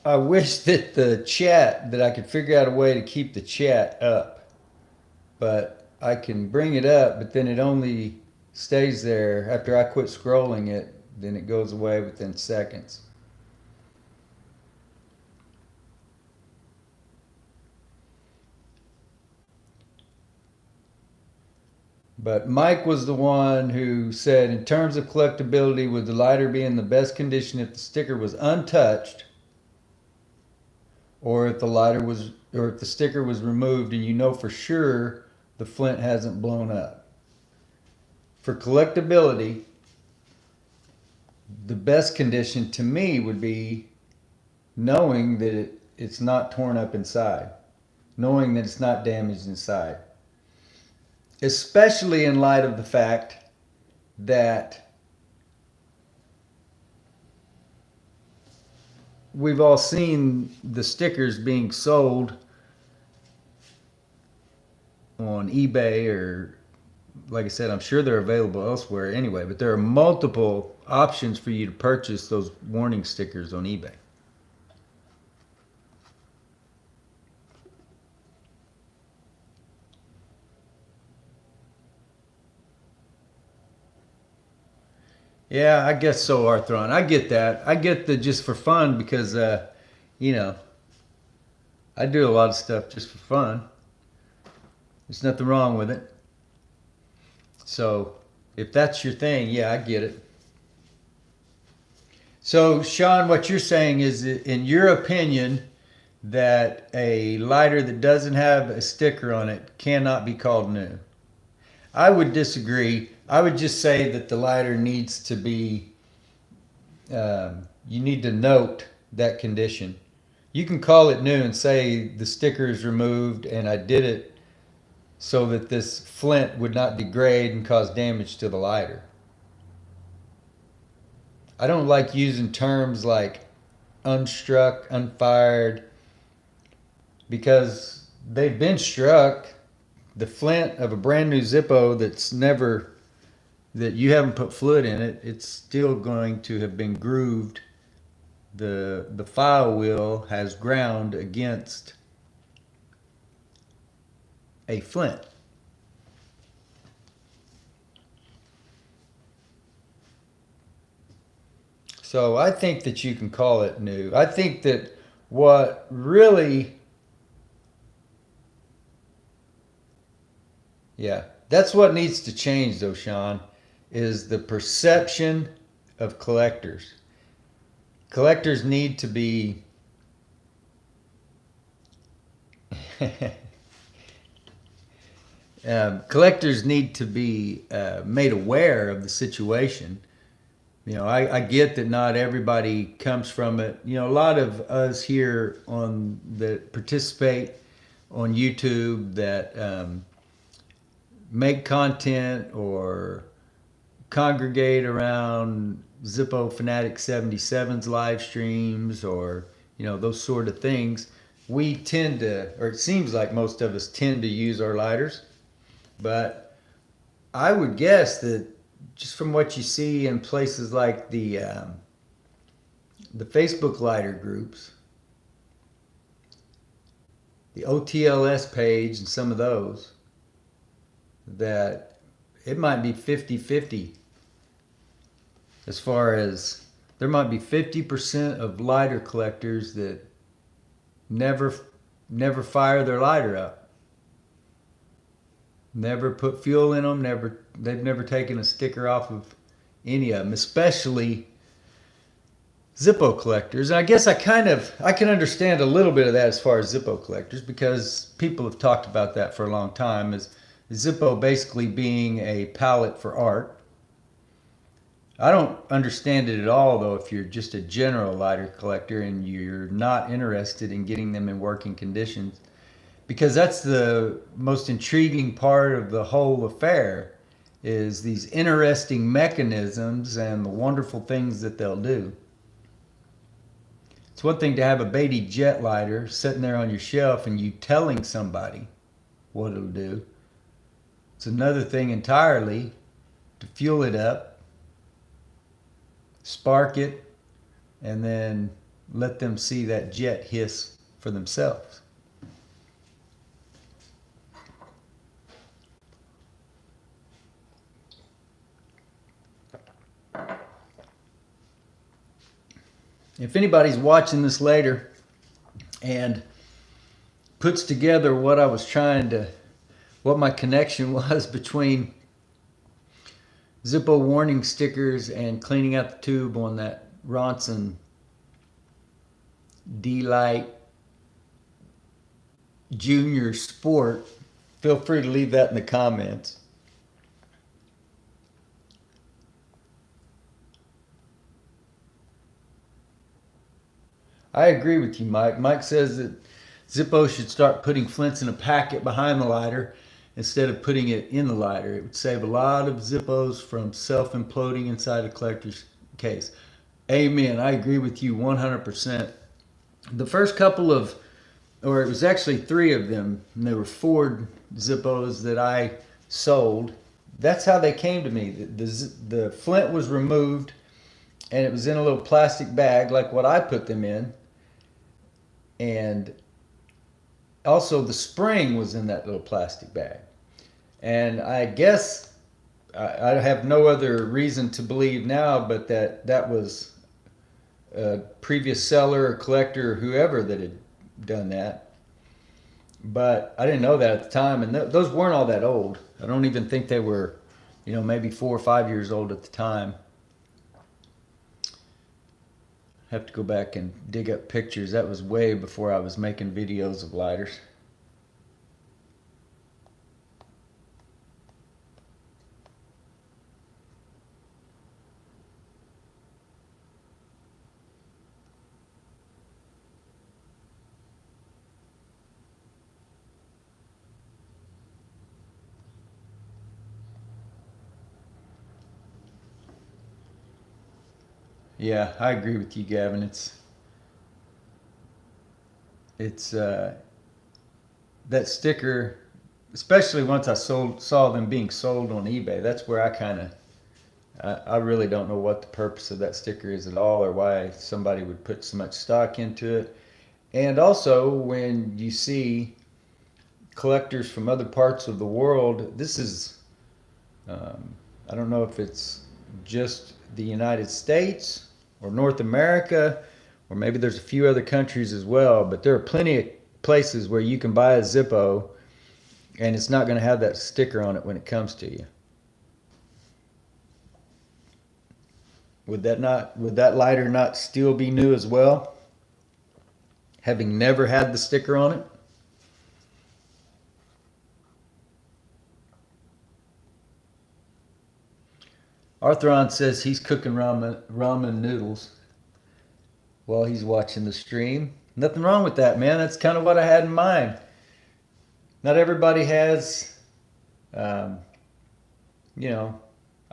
the chat that I could figure out a way to keep the chat up, but I can bring it up, but then it only stays there after I quit scrolling it. Then it goes away within seconds. But Mike was the one who said, in terms of collectability, would the lighter be in the best condition if the sticker was untouched, or if the sticker was removed and you know for sure the flint hasn't blown up? For collectability, the best condition to me would be knowing that it's not torn up inside, knowing that it's not damaged inside. Especially in light of the fact that we've all seen the stickers being sold on eBay, or like I said, I'm sure they're available elsewhere anyway, but there are multiple options for you to purchase those warning stickers on eBay. Yeah, I guess so, Arthron. I get that. I get the just for fun because, you know, I do a lot of stuff just for fun. There's nothing wrong with it. So if that's your thing, yeah, I get it. So, Sean, what you're saying is, in your opinion, that a lighter that doesn't have a sticker on it cannot be called new. I would disagree. I would just say that the lighter needs to be, you need to note that condition. You can call it new and say the sticker is removed and I did it so that this flint would not degrade and cause damage to the lighter. I don't like using terms like unstruck, unfired, because they've been struck. The flint of a brand new Zippo that you haven't put fluid in it, it's still going to have been grooved. The file wheel has ground against a flint. So I think that you can call it new. I think that what really, yeah, that's what needs to change though, Sean, is the perception of collectors. Collectors need to be collectors need to be made aware of the situation. You know, I get that not everybody comes from it. You know, a lot of us here on that participate on YouTube that make content or congregate around Zippo Fanatic 77's live streams, or you know, those sort of things. We tend to, or it seems like most of us tend to use our lighters, but I would guess that just from what you see in places like the Facebook lighter groups, the OTLS page and some of those, that it might be 50-50 as far as there might be 50% of lighter collectors that never fire their lighter up, never put fuel in them, they've never taken a sticker off of any of them, especially Zippo collectors. And I guess I can understand a little bit of that as far as Zippo collectors, because people have talked about that for a long time, as Zippo basically being a palette for art. I don't understand it at all, though, if you're just a general lighter collector and you're not interested in getting them in working conditions, because that's the most intriguing part of the whole affair is these interesting mechanisms and the wonderful things that they'll do. It's one thing to have a Beatty jet lighter sitting there on your shelf and you telling somebody what it'll do. It's another thing entirely to fuel it up, spark it, and then let them see that jet hiss for themselves. If anybody's watching this later and puts together what I was trying to, what my connection was between Zippo warning stickers and cleaning out the tube on that Ronson D-Light Junior Sport, feel free to leave that in the comments. I agree with you, Mike. Mike says that Zippo should start putting Flints in a packet behind the lighter instead of putting it in the lighter. It would save a lot of Zippos from self-imploding inside a collector's case. Amen. I agree with you 100%. The first couple of, or it was actually 3 of them, and they were Ford Zippos that I sold. That's how they came to me. The Flint was removed, and it was in a little plastic bag like what I put them in. And also the spring was in that little plastic bag. And I guess I have no other reason to believe now but that was a previous seller or collector or whoever that had done that. But I didn't know that at the time, and those weren't all that old. I don't even think they were, maybe 4 or 5 years old at the time. Have to go back and dig up pictures. That was way before I was making videos of lighters. Yeah, I agree with you, Gavin. It's that sticker, especially once I saw them being sold on eBay. That's where I really don't know what the purpose of that sticker is at all, or why somebody would put so much stock into it. And also, when you see collectors from other parts of the world, this is, I don't know if it's just the United States or North America, or maybe there's a few other countries as well, but there are plenty of places where you can buy a Zippo and it's not going to have that sticker on it when it comes to you. Would that lighter not still be new as well, having never had the sticker on it? Arthron says he's cooking ramen noodles while he's watching the stream. Nothing wrong with that, man. That's kind of what I had in mind. Not everybody has, I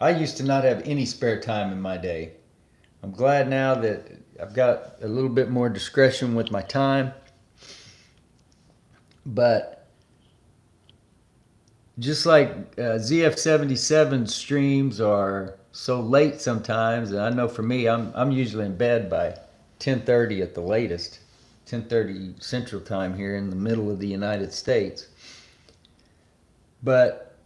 used to not have any spare time in my day. I'm glad now that I've got a little bit more discretion with my time. But just like ZF77 streams are so late sometimes, and I know for me, I'm usually in bed by 10:30 at the latest, 10:30 Central Time here in the middle of the United States. But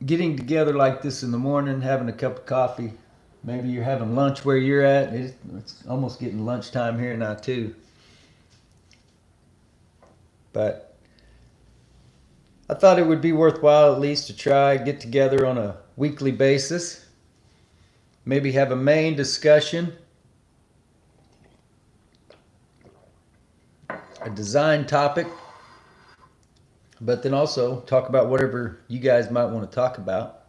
getting together like this in the morning, having a cup of coffee, maybe you're having lunch where you're at. It's almost getting lunchtime here now too. But I thought it would be worthwhile at least to try get together on a weekly basis. Maybe have a main discussion, a design topic but then also talk about whatever you guys might want to talk about.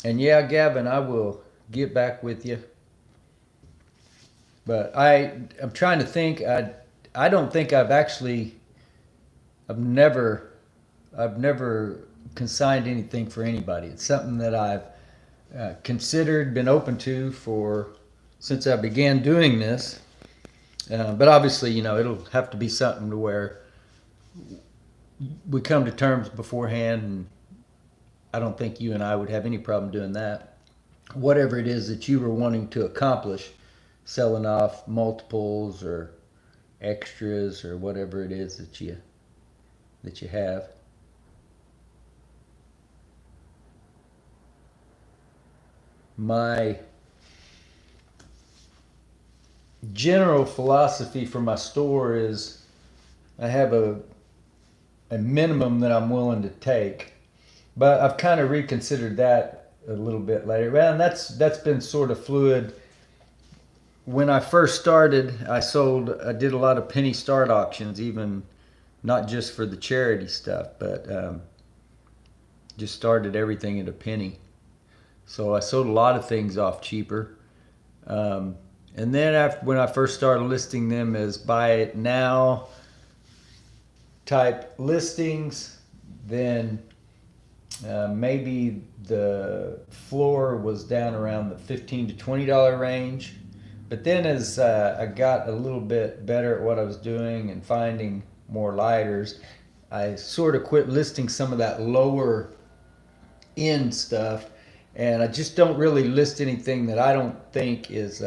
And yeah, Gavin, I will get back with you. But I'm trying to think. I don't think I've never I've never consigned anything for anybody. It's something that I've considered, been open to for since I began doing this. But obviously, it'll have to be something to where we come to terms beforehand, and I don't think you and I would have any problem doing that. Whatever it is that you were wanting to accomplish, selling off multiples or extras or whatever it is that you have. My general philosophy for my store is I have a minimum that I'm willing to take, but I've kind of reconsidered that a little bit later. Well, and that's been sort of fluid. When I first started, I did a lot of penny start auctions, even not just for the charity stuff, but just started everything at a penny. So I sold a lot of things off cheaper. And then when I first started listing them as buy it now type listings, then maybe the floor was down around the $15 to $20 range. But then as I got a little bit better at what I was doing and finding more lighters, I sort of quit listing some of that lower end stuff, and I just don't really list anything that I don't think is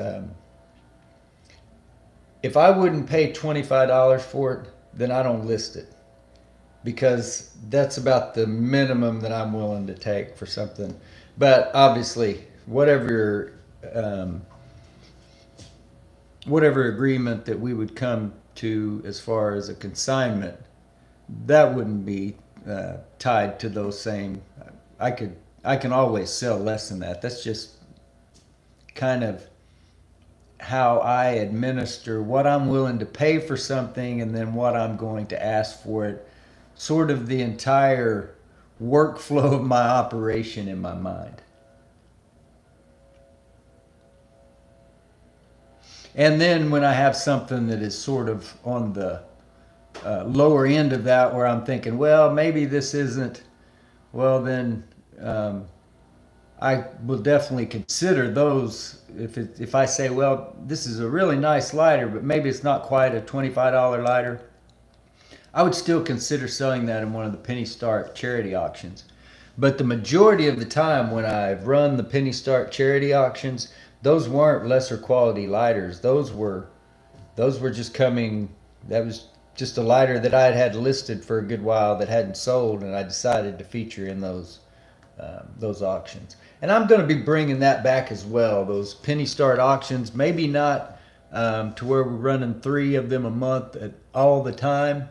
if I wouldn't pay $25 for it, then I don't list it, because that's about the minimum that I'm willing to take for something. But obviously, whatever agreement that we would come to as far as a consignment, that wouldn't be tied to those same. I can always sell less than that. That's just kind of how I administer what I'm willing to pay for something and then what I'm going to ask for it. Sort of the entire workflow of my operation in my mind. And then when I have something that is sort of on the lower end of that, where I'm thinking, well, maybe this isn't, well, then I will definitely consider those. If I say, well, this is a really nice lighter, but maybe it's not quite a $25 lighter, I would still consider selling that in one of the Penny Start charity auctions. But the majority of the time when I've run the Penny Start charity auctions, those weren't lesser quality lighters. Those were just coming. That was just a lighter that I had listed for a good while that hadn't sold, and I decided to feature in those auctions. And I'm going to be bringing that back as well. Those Penny Start auctions, maybe not to where we're running 3 of them a month all the time,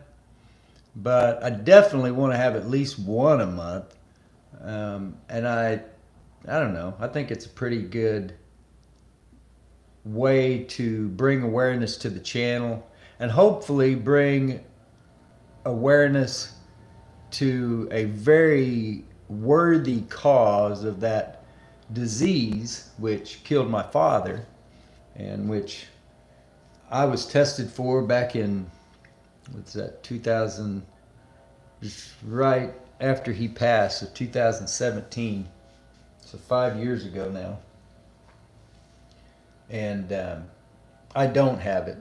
but I definitely want to have at least 1 a month. And I don't know. I think it's a pretty good way to bring awareness to the channel and hopefully bring awareness to a very worthy cause of that disease which killed my father, and which I was tested for back in, 2000, just right after he passed, so 2017, so 5 years ago now. And I don't have it.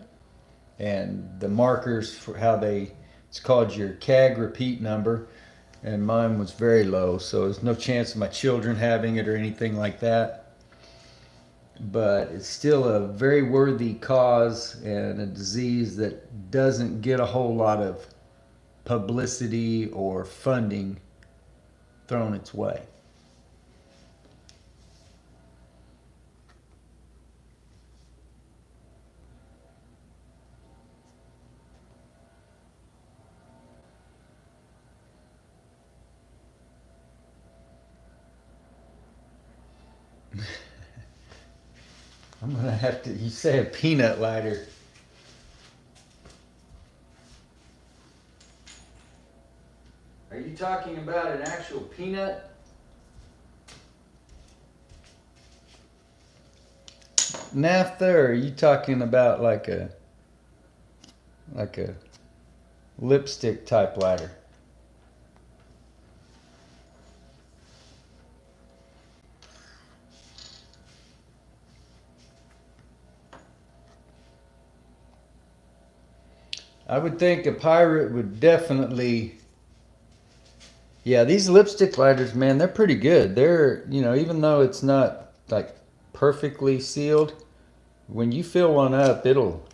And the markers for it's called your CAG repeat number, and mine was very low, so there's no chance of my children having it or anything like that. But it's still a very worthy cause and a disease that doesn't get a whole lot of publicity or funding thrown its way. I'm gonna have to. You say a peanut lighter. talking about an actual peanut? Naphtha, or are you talking about like a lipstick type lighter? I would think a pirate would definitely. Yeah, these lipstick lighters, man, they're pretty good. They're, even though it's not like perfectly sealed, when you fill one up, it'll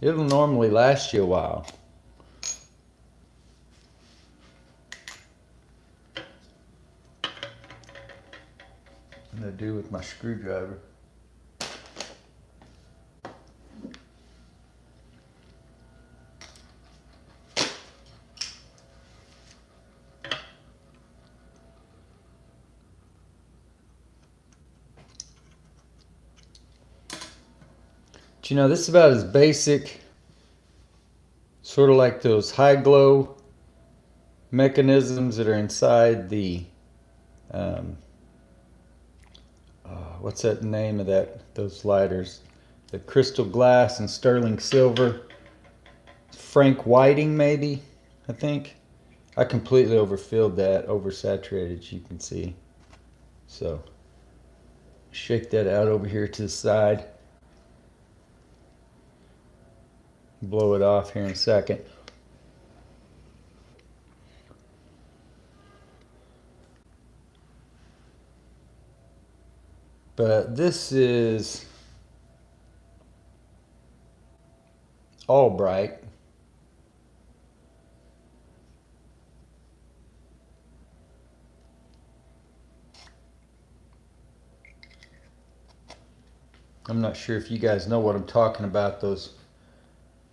normally last you a while. I'm gonna do with my screwdriver. But this is about as basic, sort of like those high glow mechanisms that are inside the, what's that name of those lighters? The crystal glass and sterling silver. Frank Whiting, maybe, I think. I completely overfilled that, oversaturated, you can see. So, shake that out over here to the side. Blow it off here in a second. But this is all bright. I'm not sure if you guys know what I'm talking about. Those,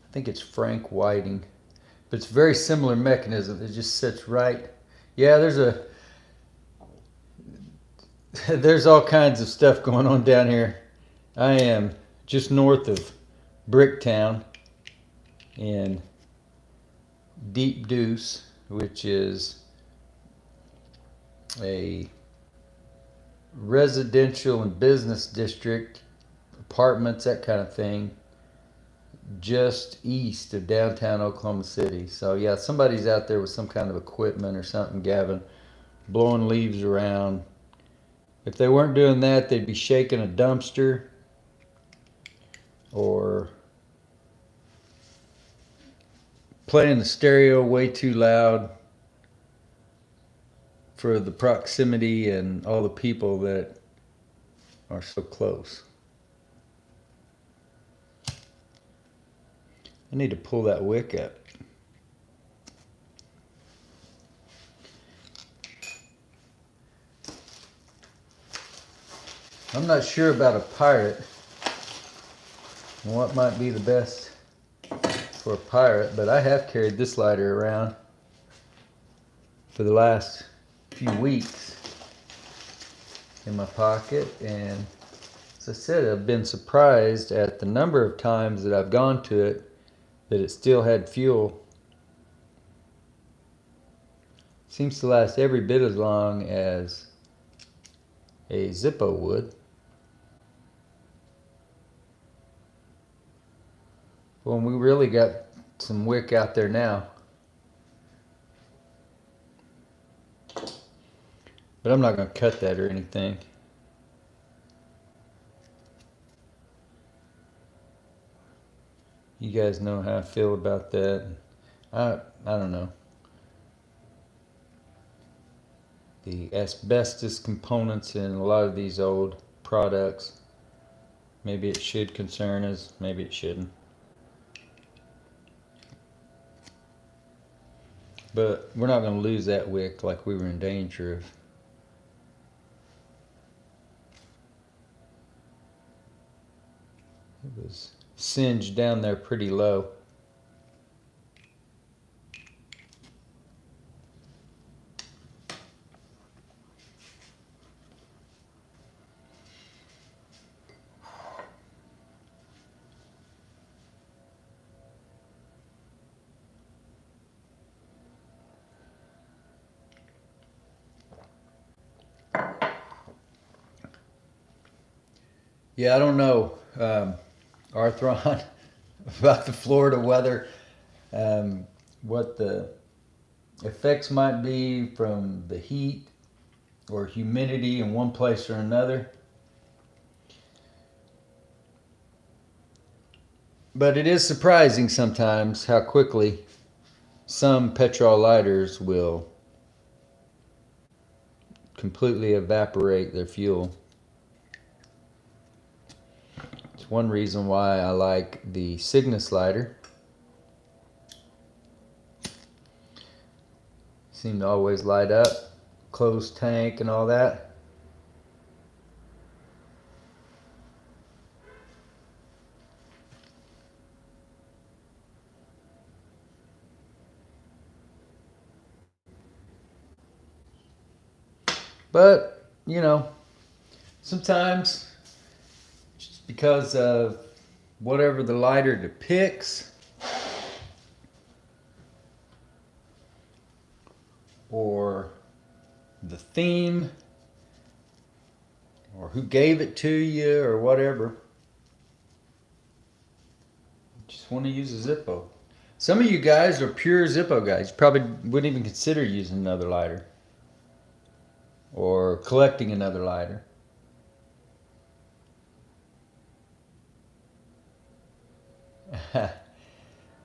I think it's Frank Whiting, but it's a very similar mechanism. It just sits right. Yeah, there's all kinds of stuff going on down here. I am just north of Bricktown in Deep Deuce, which is a residential and business district, apartments, that kind of thing, just east of downtown Oklahoma City. So yeah, somebody's out there with some kind of equipment or something, Gavin, blowing leaves around. If they weren't doing that, they'd be shaking a dumpster or playing the stereo way too loud for the proximity and all the people that are so close. I need to pull that wick up. I'm not sure about a pirate and what might be the best for a pirate, but I have carried this lighter around for the last few weeks in my pocket, and as I said, I've been surprised at the number of times that I've gone to it that it still had fuel. Seems to last every bit as long as a Zippo would. Well, we really got some wick out there now. But I'm not going to cut that or anything. You guys know how I feel about that. I don't know. The asbestos components in a lot of these old products. Maybe it should concern us, maybe it shouldn't. But we're not going to lose that wick like we were in danger of. It was singed down there pretty low. Yeah, I don't know, Arthron, about the Florida weather, um, what the effects might be from the heat or humidity in one place or another. But it is surprising sometimes how quickly some petrol lighters will completely evaporate their fuel. It's one reason why I like the Cygnus lighter. Seem to always light up, closed tank and all that. But, you know, sometimes just because of whatever the lighter depicts or the theme or who gave it to you or whatever, just want to use a Zippo. Some of you guys are pure Zippo guys. You probably wouldn't even consider using another lighter or collecting another lighter.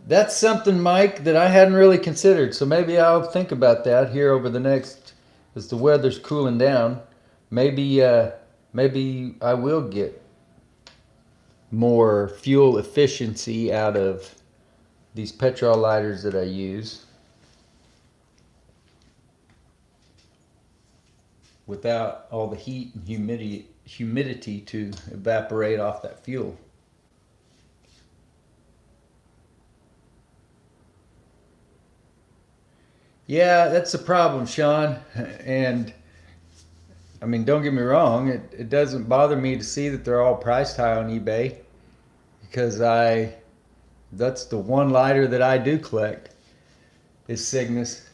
That's something, Mike, that I hadn't really considered. So maybe I'll think about that here over the next, as the weather's cooling down. Maybe I will get more fuel efficiency out of these petrol lighters that I use without all the heat and humidity to evaporate off that fuel. Yeah, that's the problem, Sean. And I mean, don't get me wrong, it doesn't bother me to see that they're all priced high on eBay because that's the one lighter that I do collect is Cygnus.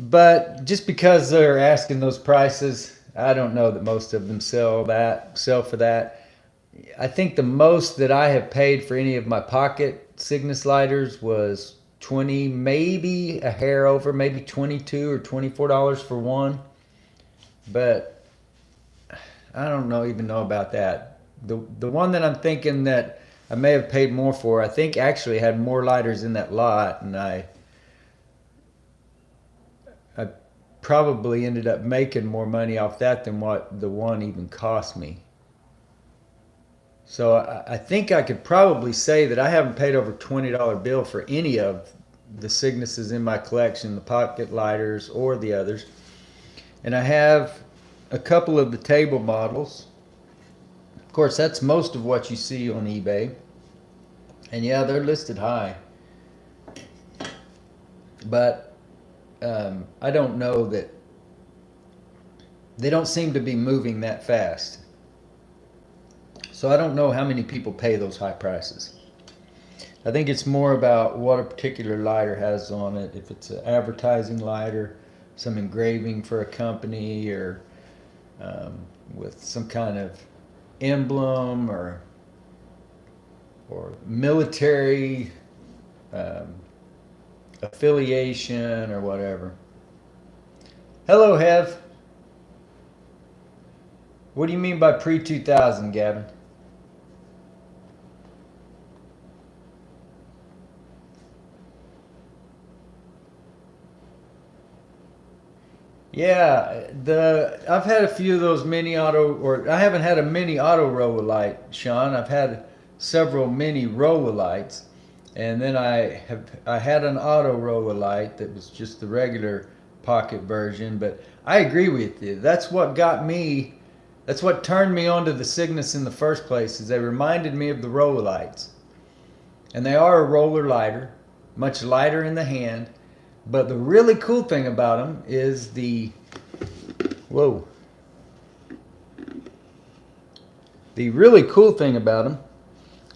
But just because they're asking those prices, I don't know that most of them sell for that. I think the most that I have paid for any of my pocket Cygnus lighters was 20, maybe a hair over, maybe 22 or $24 for one. But I don't even know about that. The one that I'm thinking that I may have paid more for, I think actually had more lighters in that lot, and I probably ended up making more money off that than what the one even cost me. So I think I could probably say that I haven't paid over $20 bill for any of the Cygnuses in my collection, the pocket lighters or the others. And I have a couple of the table models. Of course, that's most of what you see on eBay. And yeah, they're listed high. But I don't know that they don't seem to be moving that fast. So I don't know how many people pay those high prices. I think it's more about what a particular lighter has on it. If it's an advertising lighter, some engraving for a company, or with some kind of emblem or military affiliation or whatever. Hello, Hev. What do you mean by pre-2000, Gavin? Yeah, I've had a few of those mini auto, or I haven't had a mini auto roller light, Sean. I've had several mini roller lights, and then I had an auto roller light that was just the regular pocket version. But I agree with you. That's what got me. That's what turned me onto the Cygnus in the first place. Is they reminded me of the roller lights, and they are a roller lighter, much lighter in the hand. But the really cool thing about them is whoa. The really cool thing about them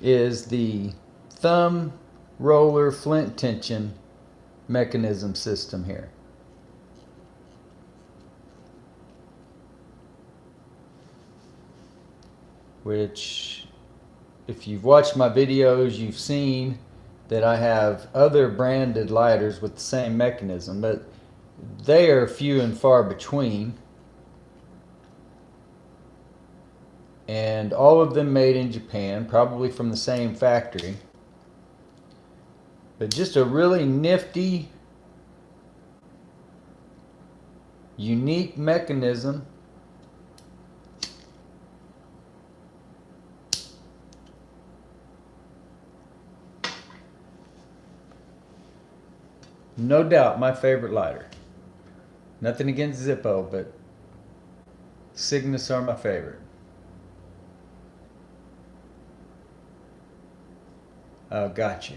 is the thumb roller Flint tension mechanism system here. which if you've watched my videos, you've seen that I have other branded lighters with the same mechanism, but they are few and far between. And all of them made in Japan, probably from the same factory. But just a really nifty, unique mechanism. No doubt my favorite lighter. Nothing against Zippo, but Cygnus are my favorite. Oh, gotcha.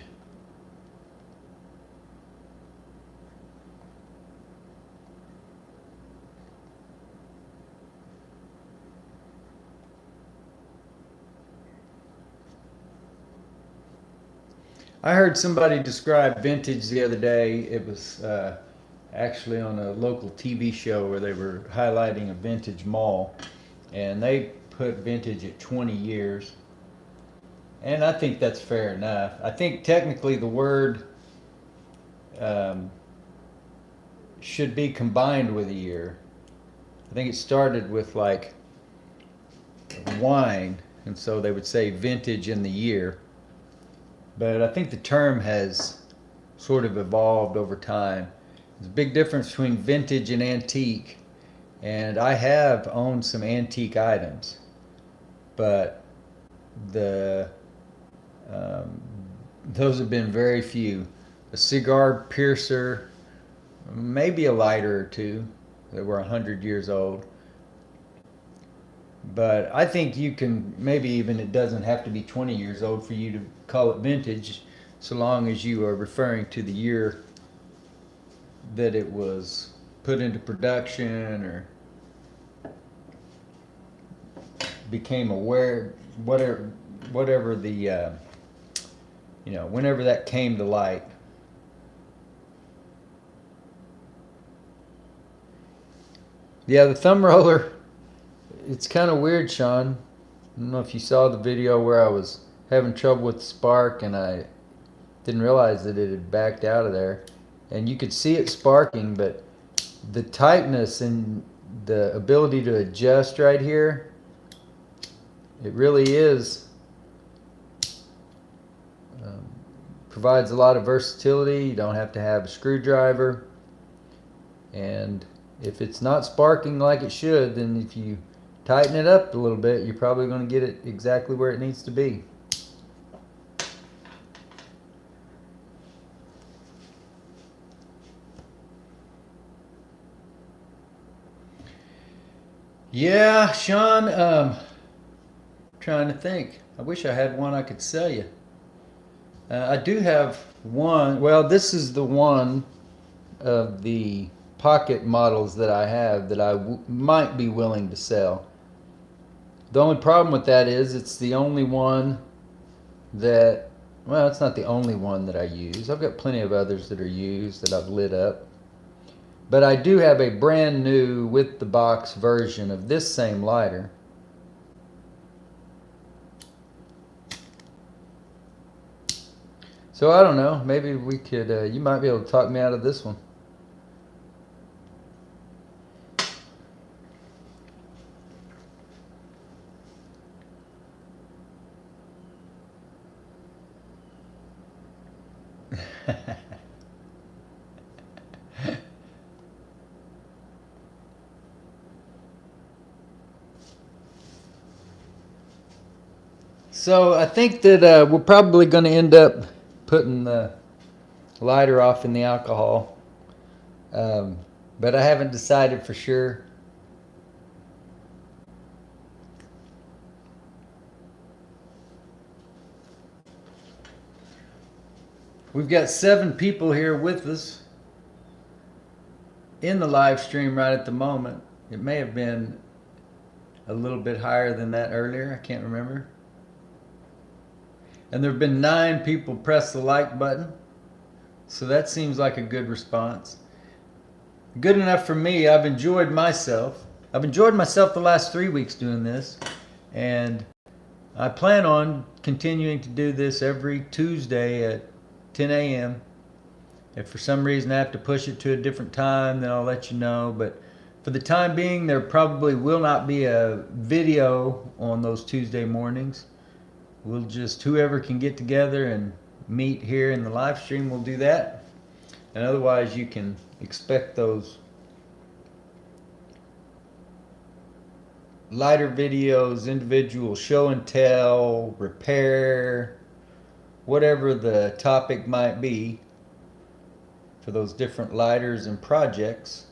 I heard somebody describe vintage the other day. It was actually on a local TV show where they were highlighting a vintage mall, and they put vintage at 20 years. And I think that's fair enough. I think technically the word should be combined with a year. I think it started with like wine, and so they would say vintage in the year. But I think the term has sort of evolved over time. There's a big difference between vintage and antique, and I have owned some antique items, but the those have been very few. A cigar piercer, maybe a lighter or two that were 100 years old. But I think you can, maybe even it doesn't have to be 20 years old for you to call it vintage, so long as you are referring to the year that it was put into production or became aware, whatever the, whenever that came to light. Yeah, the thumb roller, it's kind of weird, Sean. I don't know if you saw the video where I was having trouble with the spark and I didn't realize that it had backed out of there. And you could see it sparking, but the tightness and the ability to adjust right here, it really is, provides a lot of versatility. You don't have to have a screwdriver. And if it's not sparking like it should, then if you tighten it up a little bit, you're probably going to get it exactly where it needs to be. Yeah, Sean, trying to think. I wish I had one I could sell you. I do have one. Well, this is the one of the pocket models that I have that I might be willing to sell. The only problem with that is it's the only one that, well, it's not the only one that I use. I've got plenty of others that are used that I've lit up. But I do have a brand new with the box version of this same lighter. So I don't know, maybe we could, you might be able to talk me out of this one. So I think that we're probably going to end up putting the lighter off in the alcohol, but I haven't decided for sure. We've got 7 people here with us in the live stream right at the moment. It may have been a little bit higher than that earlier. I can't remember. And there have been 9 people press the like button. So that seems like a good response. Good enough for me. I've enjoyed myself. I've enjoyed myself the last 3 weeks doing this. And I plan on continuing to do this every Tuesday at 10 a.m. If for some reason I have to push it to a different time, then I'll let you know. But for the time being, there probably will not be a video on those Tuesday mornings. We'll just, whoever can get together and meet here in the live stream will do that. And otherwise, you can expect those lighter videos, individual show and tell, repair, whatever the topic might be for those different lighters and projects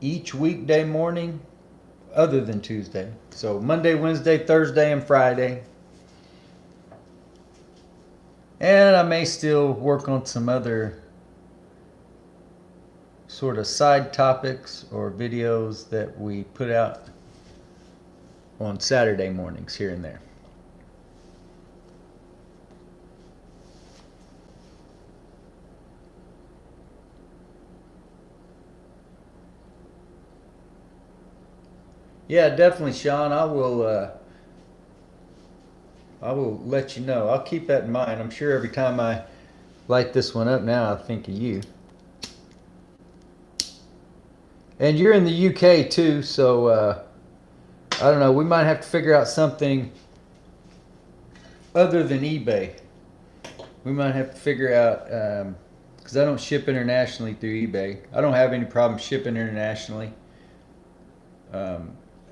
each weekday morning other than Tuesday. So Monday, Wednesday, Thursday, and Friday. And I may still work on some other sort of side topics or videos that we put out on Saturday mornings here and there. Yeah, definitely, Sean. I will let you know. I'll keep that in mind. I'm sure every time I light this one up now, I think of you. And you're in the UK too, so I don't know. We might have to figure out something other than eBay. We might have to figure out, because I don't ship internationally through eBay. I don't have any problem shipping internationally.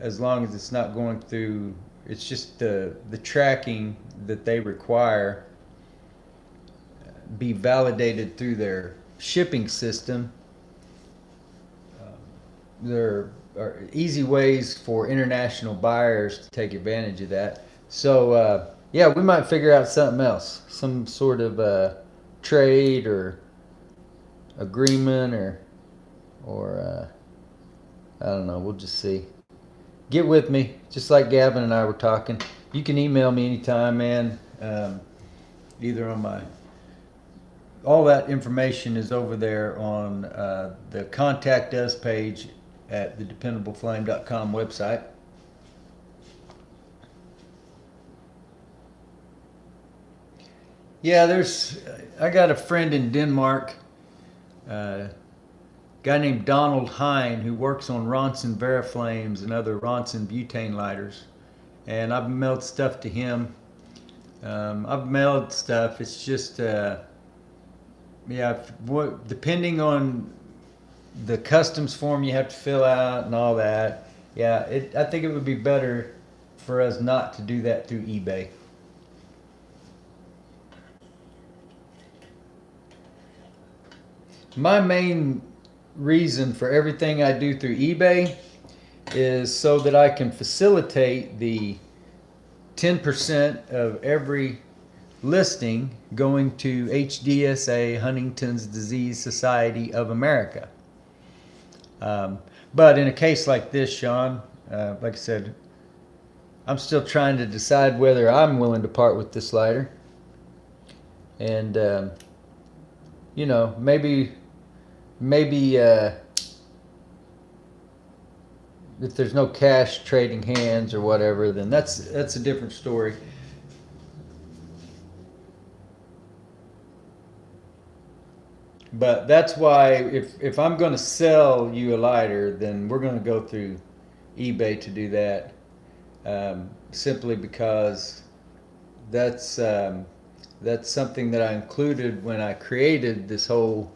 As long as it's not going through, it's just the tracking that they require be validated through their shipping system. There are easy ways for international buyers to take advantage of that. So yeah, we might figure out something else, some sort of trade or agreement or I don't know. We'll just see. Get with me, just like Gavin and I were talking. You can email me anytime, man. Either on my, all that information is over there on the Contact Us page at the dependableflame.com website. Yeah, I got a friend in Denmark, guy named Donald Hine, who works on Ronson Veriflames and other Ronson butane lighters, and I've mailed stuff to him. I've mailed stuff. It's just yeah, depending on the customs form you have to fill out and all that. Yeah, I think it would be better for us not to do that through eBay. My main reason for everything I do through eBay is so that I can facilitate the 10% of every listing going to HDSA, Huntington's Disease Society of America. But in a case like this, Sean, like I said, I'm still trying to decide whether I'm willing to part with this lighter. And, you know, maybe if there's no cash trading hands or whatever, then that's a different story. But that's why if I'm going to sell you a lighter, then we're going to go through eBay to do that, simply because that's something that I included when I created this whole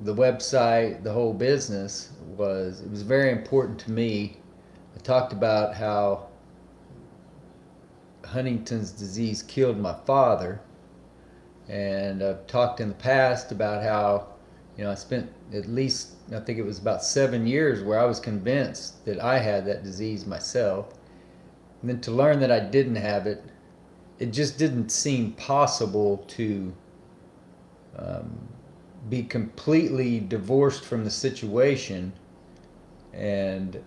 the website, the whole business. It was very important to me. I talked about how Huntington's disease killed my father, and I've talked in the past about how, you know, I spent at least, I think it was about 7 years where I was convinced that I had that disease myself. And then to learn that I didn't have it, it just didn't seem possible to be completely divorced from the situation and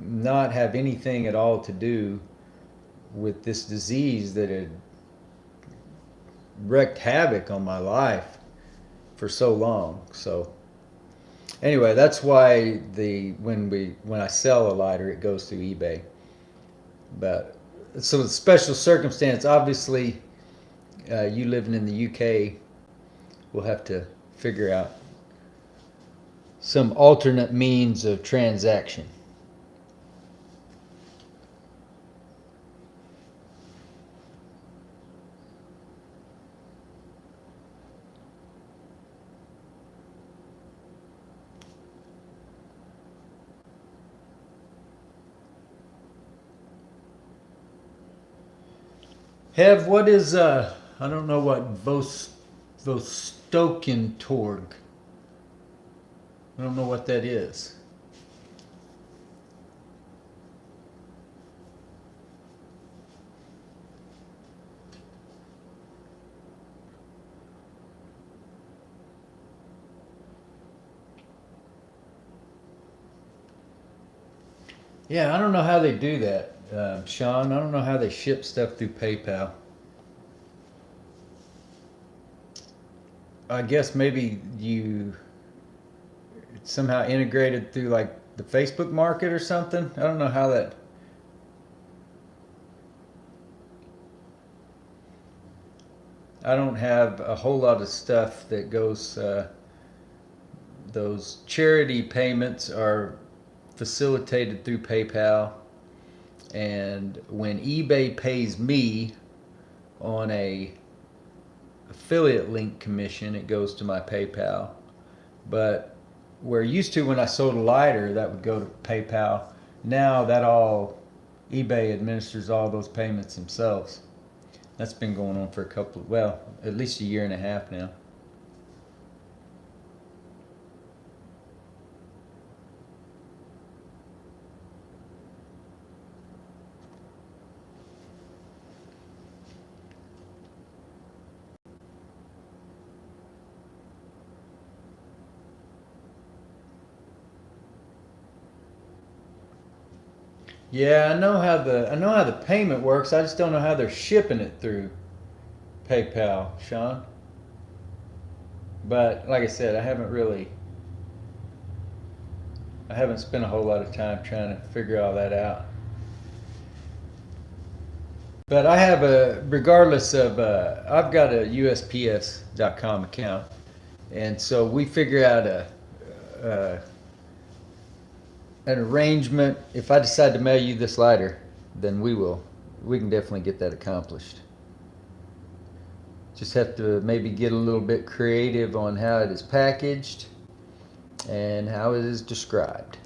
not have anything at all to do with this disease that had wreaked havoc on my life for so long. So anyway, that's why when I sell a lighter, it goes through eBay. But so the special circumstance, obviously, you living in the UK, we'll have to figure out some alternate means of transaction. Hev, what is I don't know what Vostokentorg. I don't know what that is. Yeah, I don't know how they do that, Sean. I don't know how they ship stuff through PayPal. I guess maybe you it's somehow integrated through like the Facebook market or something. I don't know how that. I don't have a whole lot of stuff that goes. Those charity payments are facilitated through PayPal, and when eBay pays me on a affiliate link commission, it goes to my PayPal. But where used to when I sold a lighter, that would go to PayPal. Now that all eBay administers all those payments themselves. That's been going on for well, at least a year and a half now. Yeah, I know how the payment works. I just don't know how they're shipping it through PayPal, Sean. But like I said, I haven't spent a whole lot of time trying to figure all that out. But I have regardless of, I've got a USPS.com account, and so we figure out uh, an arrangement. If I decide to mail you this lighter, then we will. We can definitely get that accomplished. Just have to maybe get a little bit creative on how it is packaged and how it is described.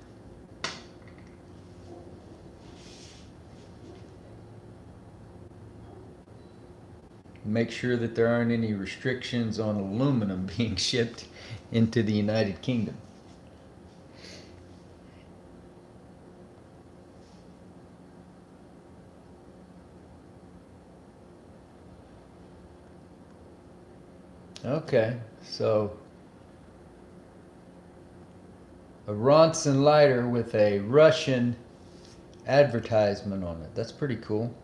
Make sure that there aren't any restrictions on aluminum being shipped into the United Kingdom. Okay, so a Ronson lighter with a Russian advertisement on it. That's pretty cool.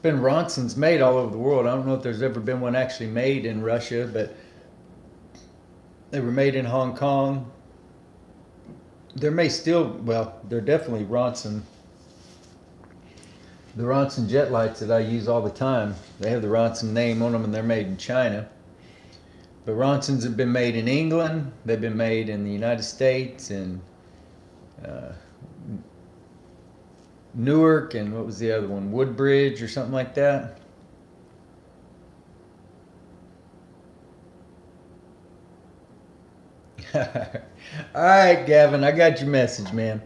Been Ronsons made all over the world. I don't know if there's ever been one actually made in Russia, but they were made in Hong Kong. There may still, well, they're definitely Ronson. The Ronson jet lights that I use all the time, they have the Ronson name on them and they're made in China. But Ronsons have been made in England, they've been made in the United States, and uh, Newark, and what was the other one? Woodbridge or something like that. All right, Gavin, I got your message, man.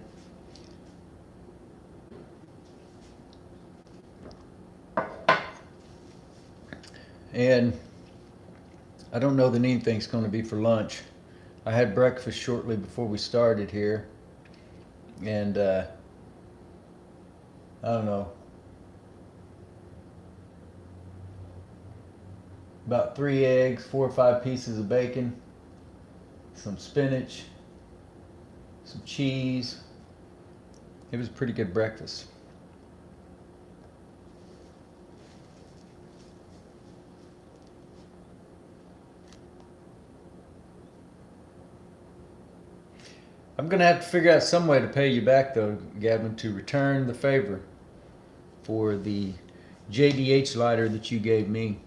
And I don't know that anything's going to be for lunch. I had breakfast shortly before we started here, and I don't know, about 3 eggs, 4 or 5 pieces of bacon, some spinach, some cheese. It was a pretty good breakfast. I'm gonna have to figure out some way to pay you back though, Gavin, to return the favor. for the JDH lighter that you gave me.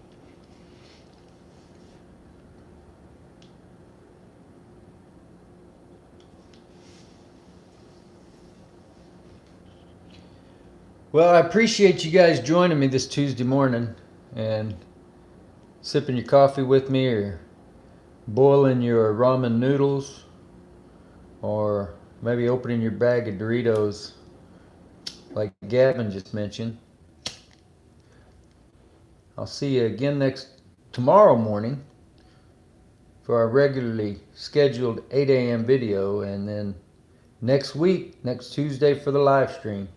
Well, I appreciate you guys joining me this Tuesday morning and sipping your coffee with me, or boiling your ramen noodles, or maybe opening your bag of Doritos like Gavin just mentioned. I'll see you again tomorrow morning for our regularly scheduled 8 a.m. video, and then next week, next Tuesday, for the live stream.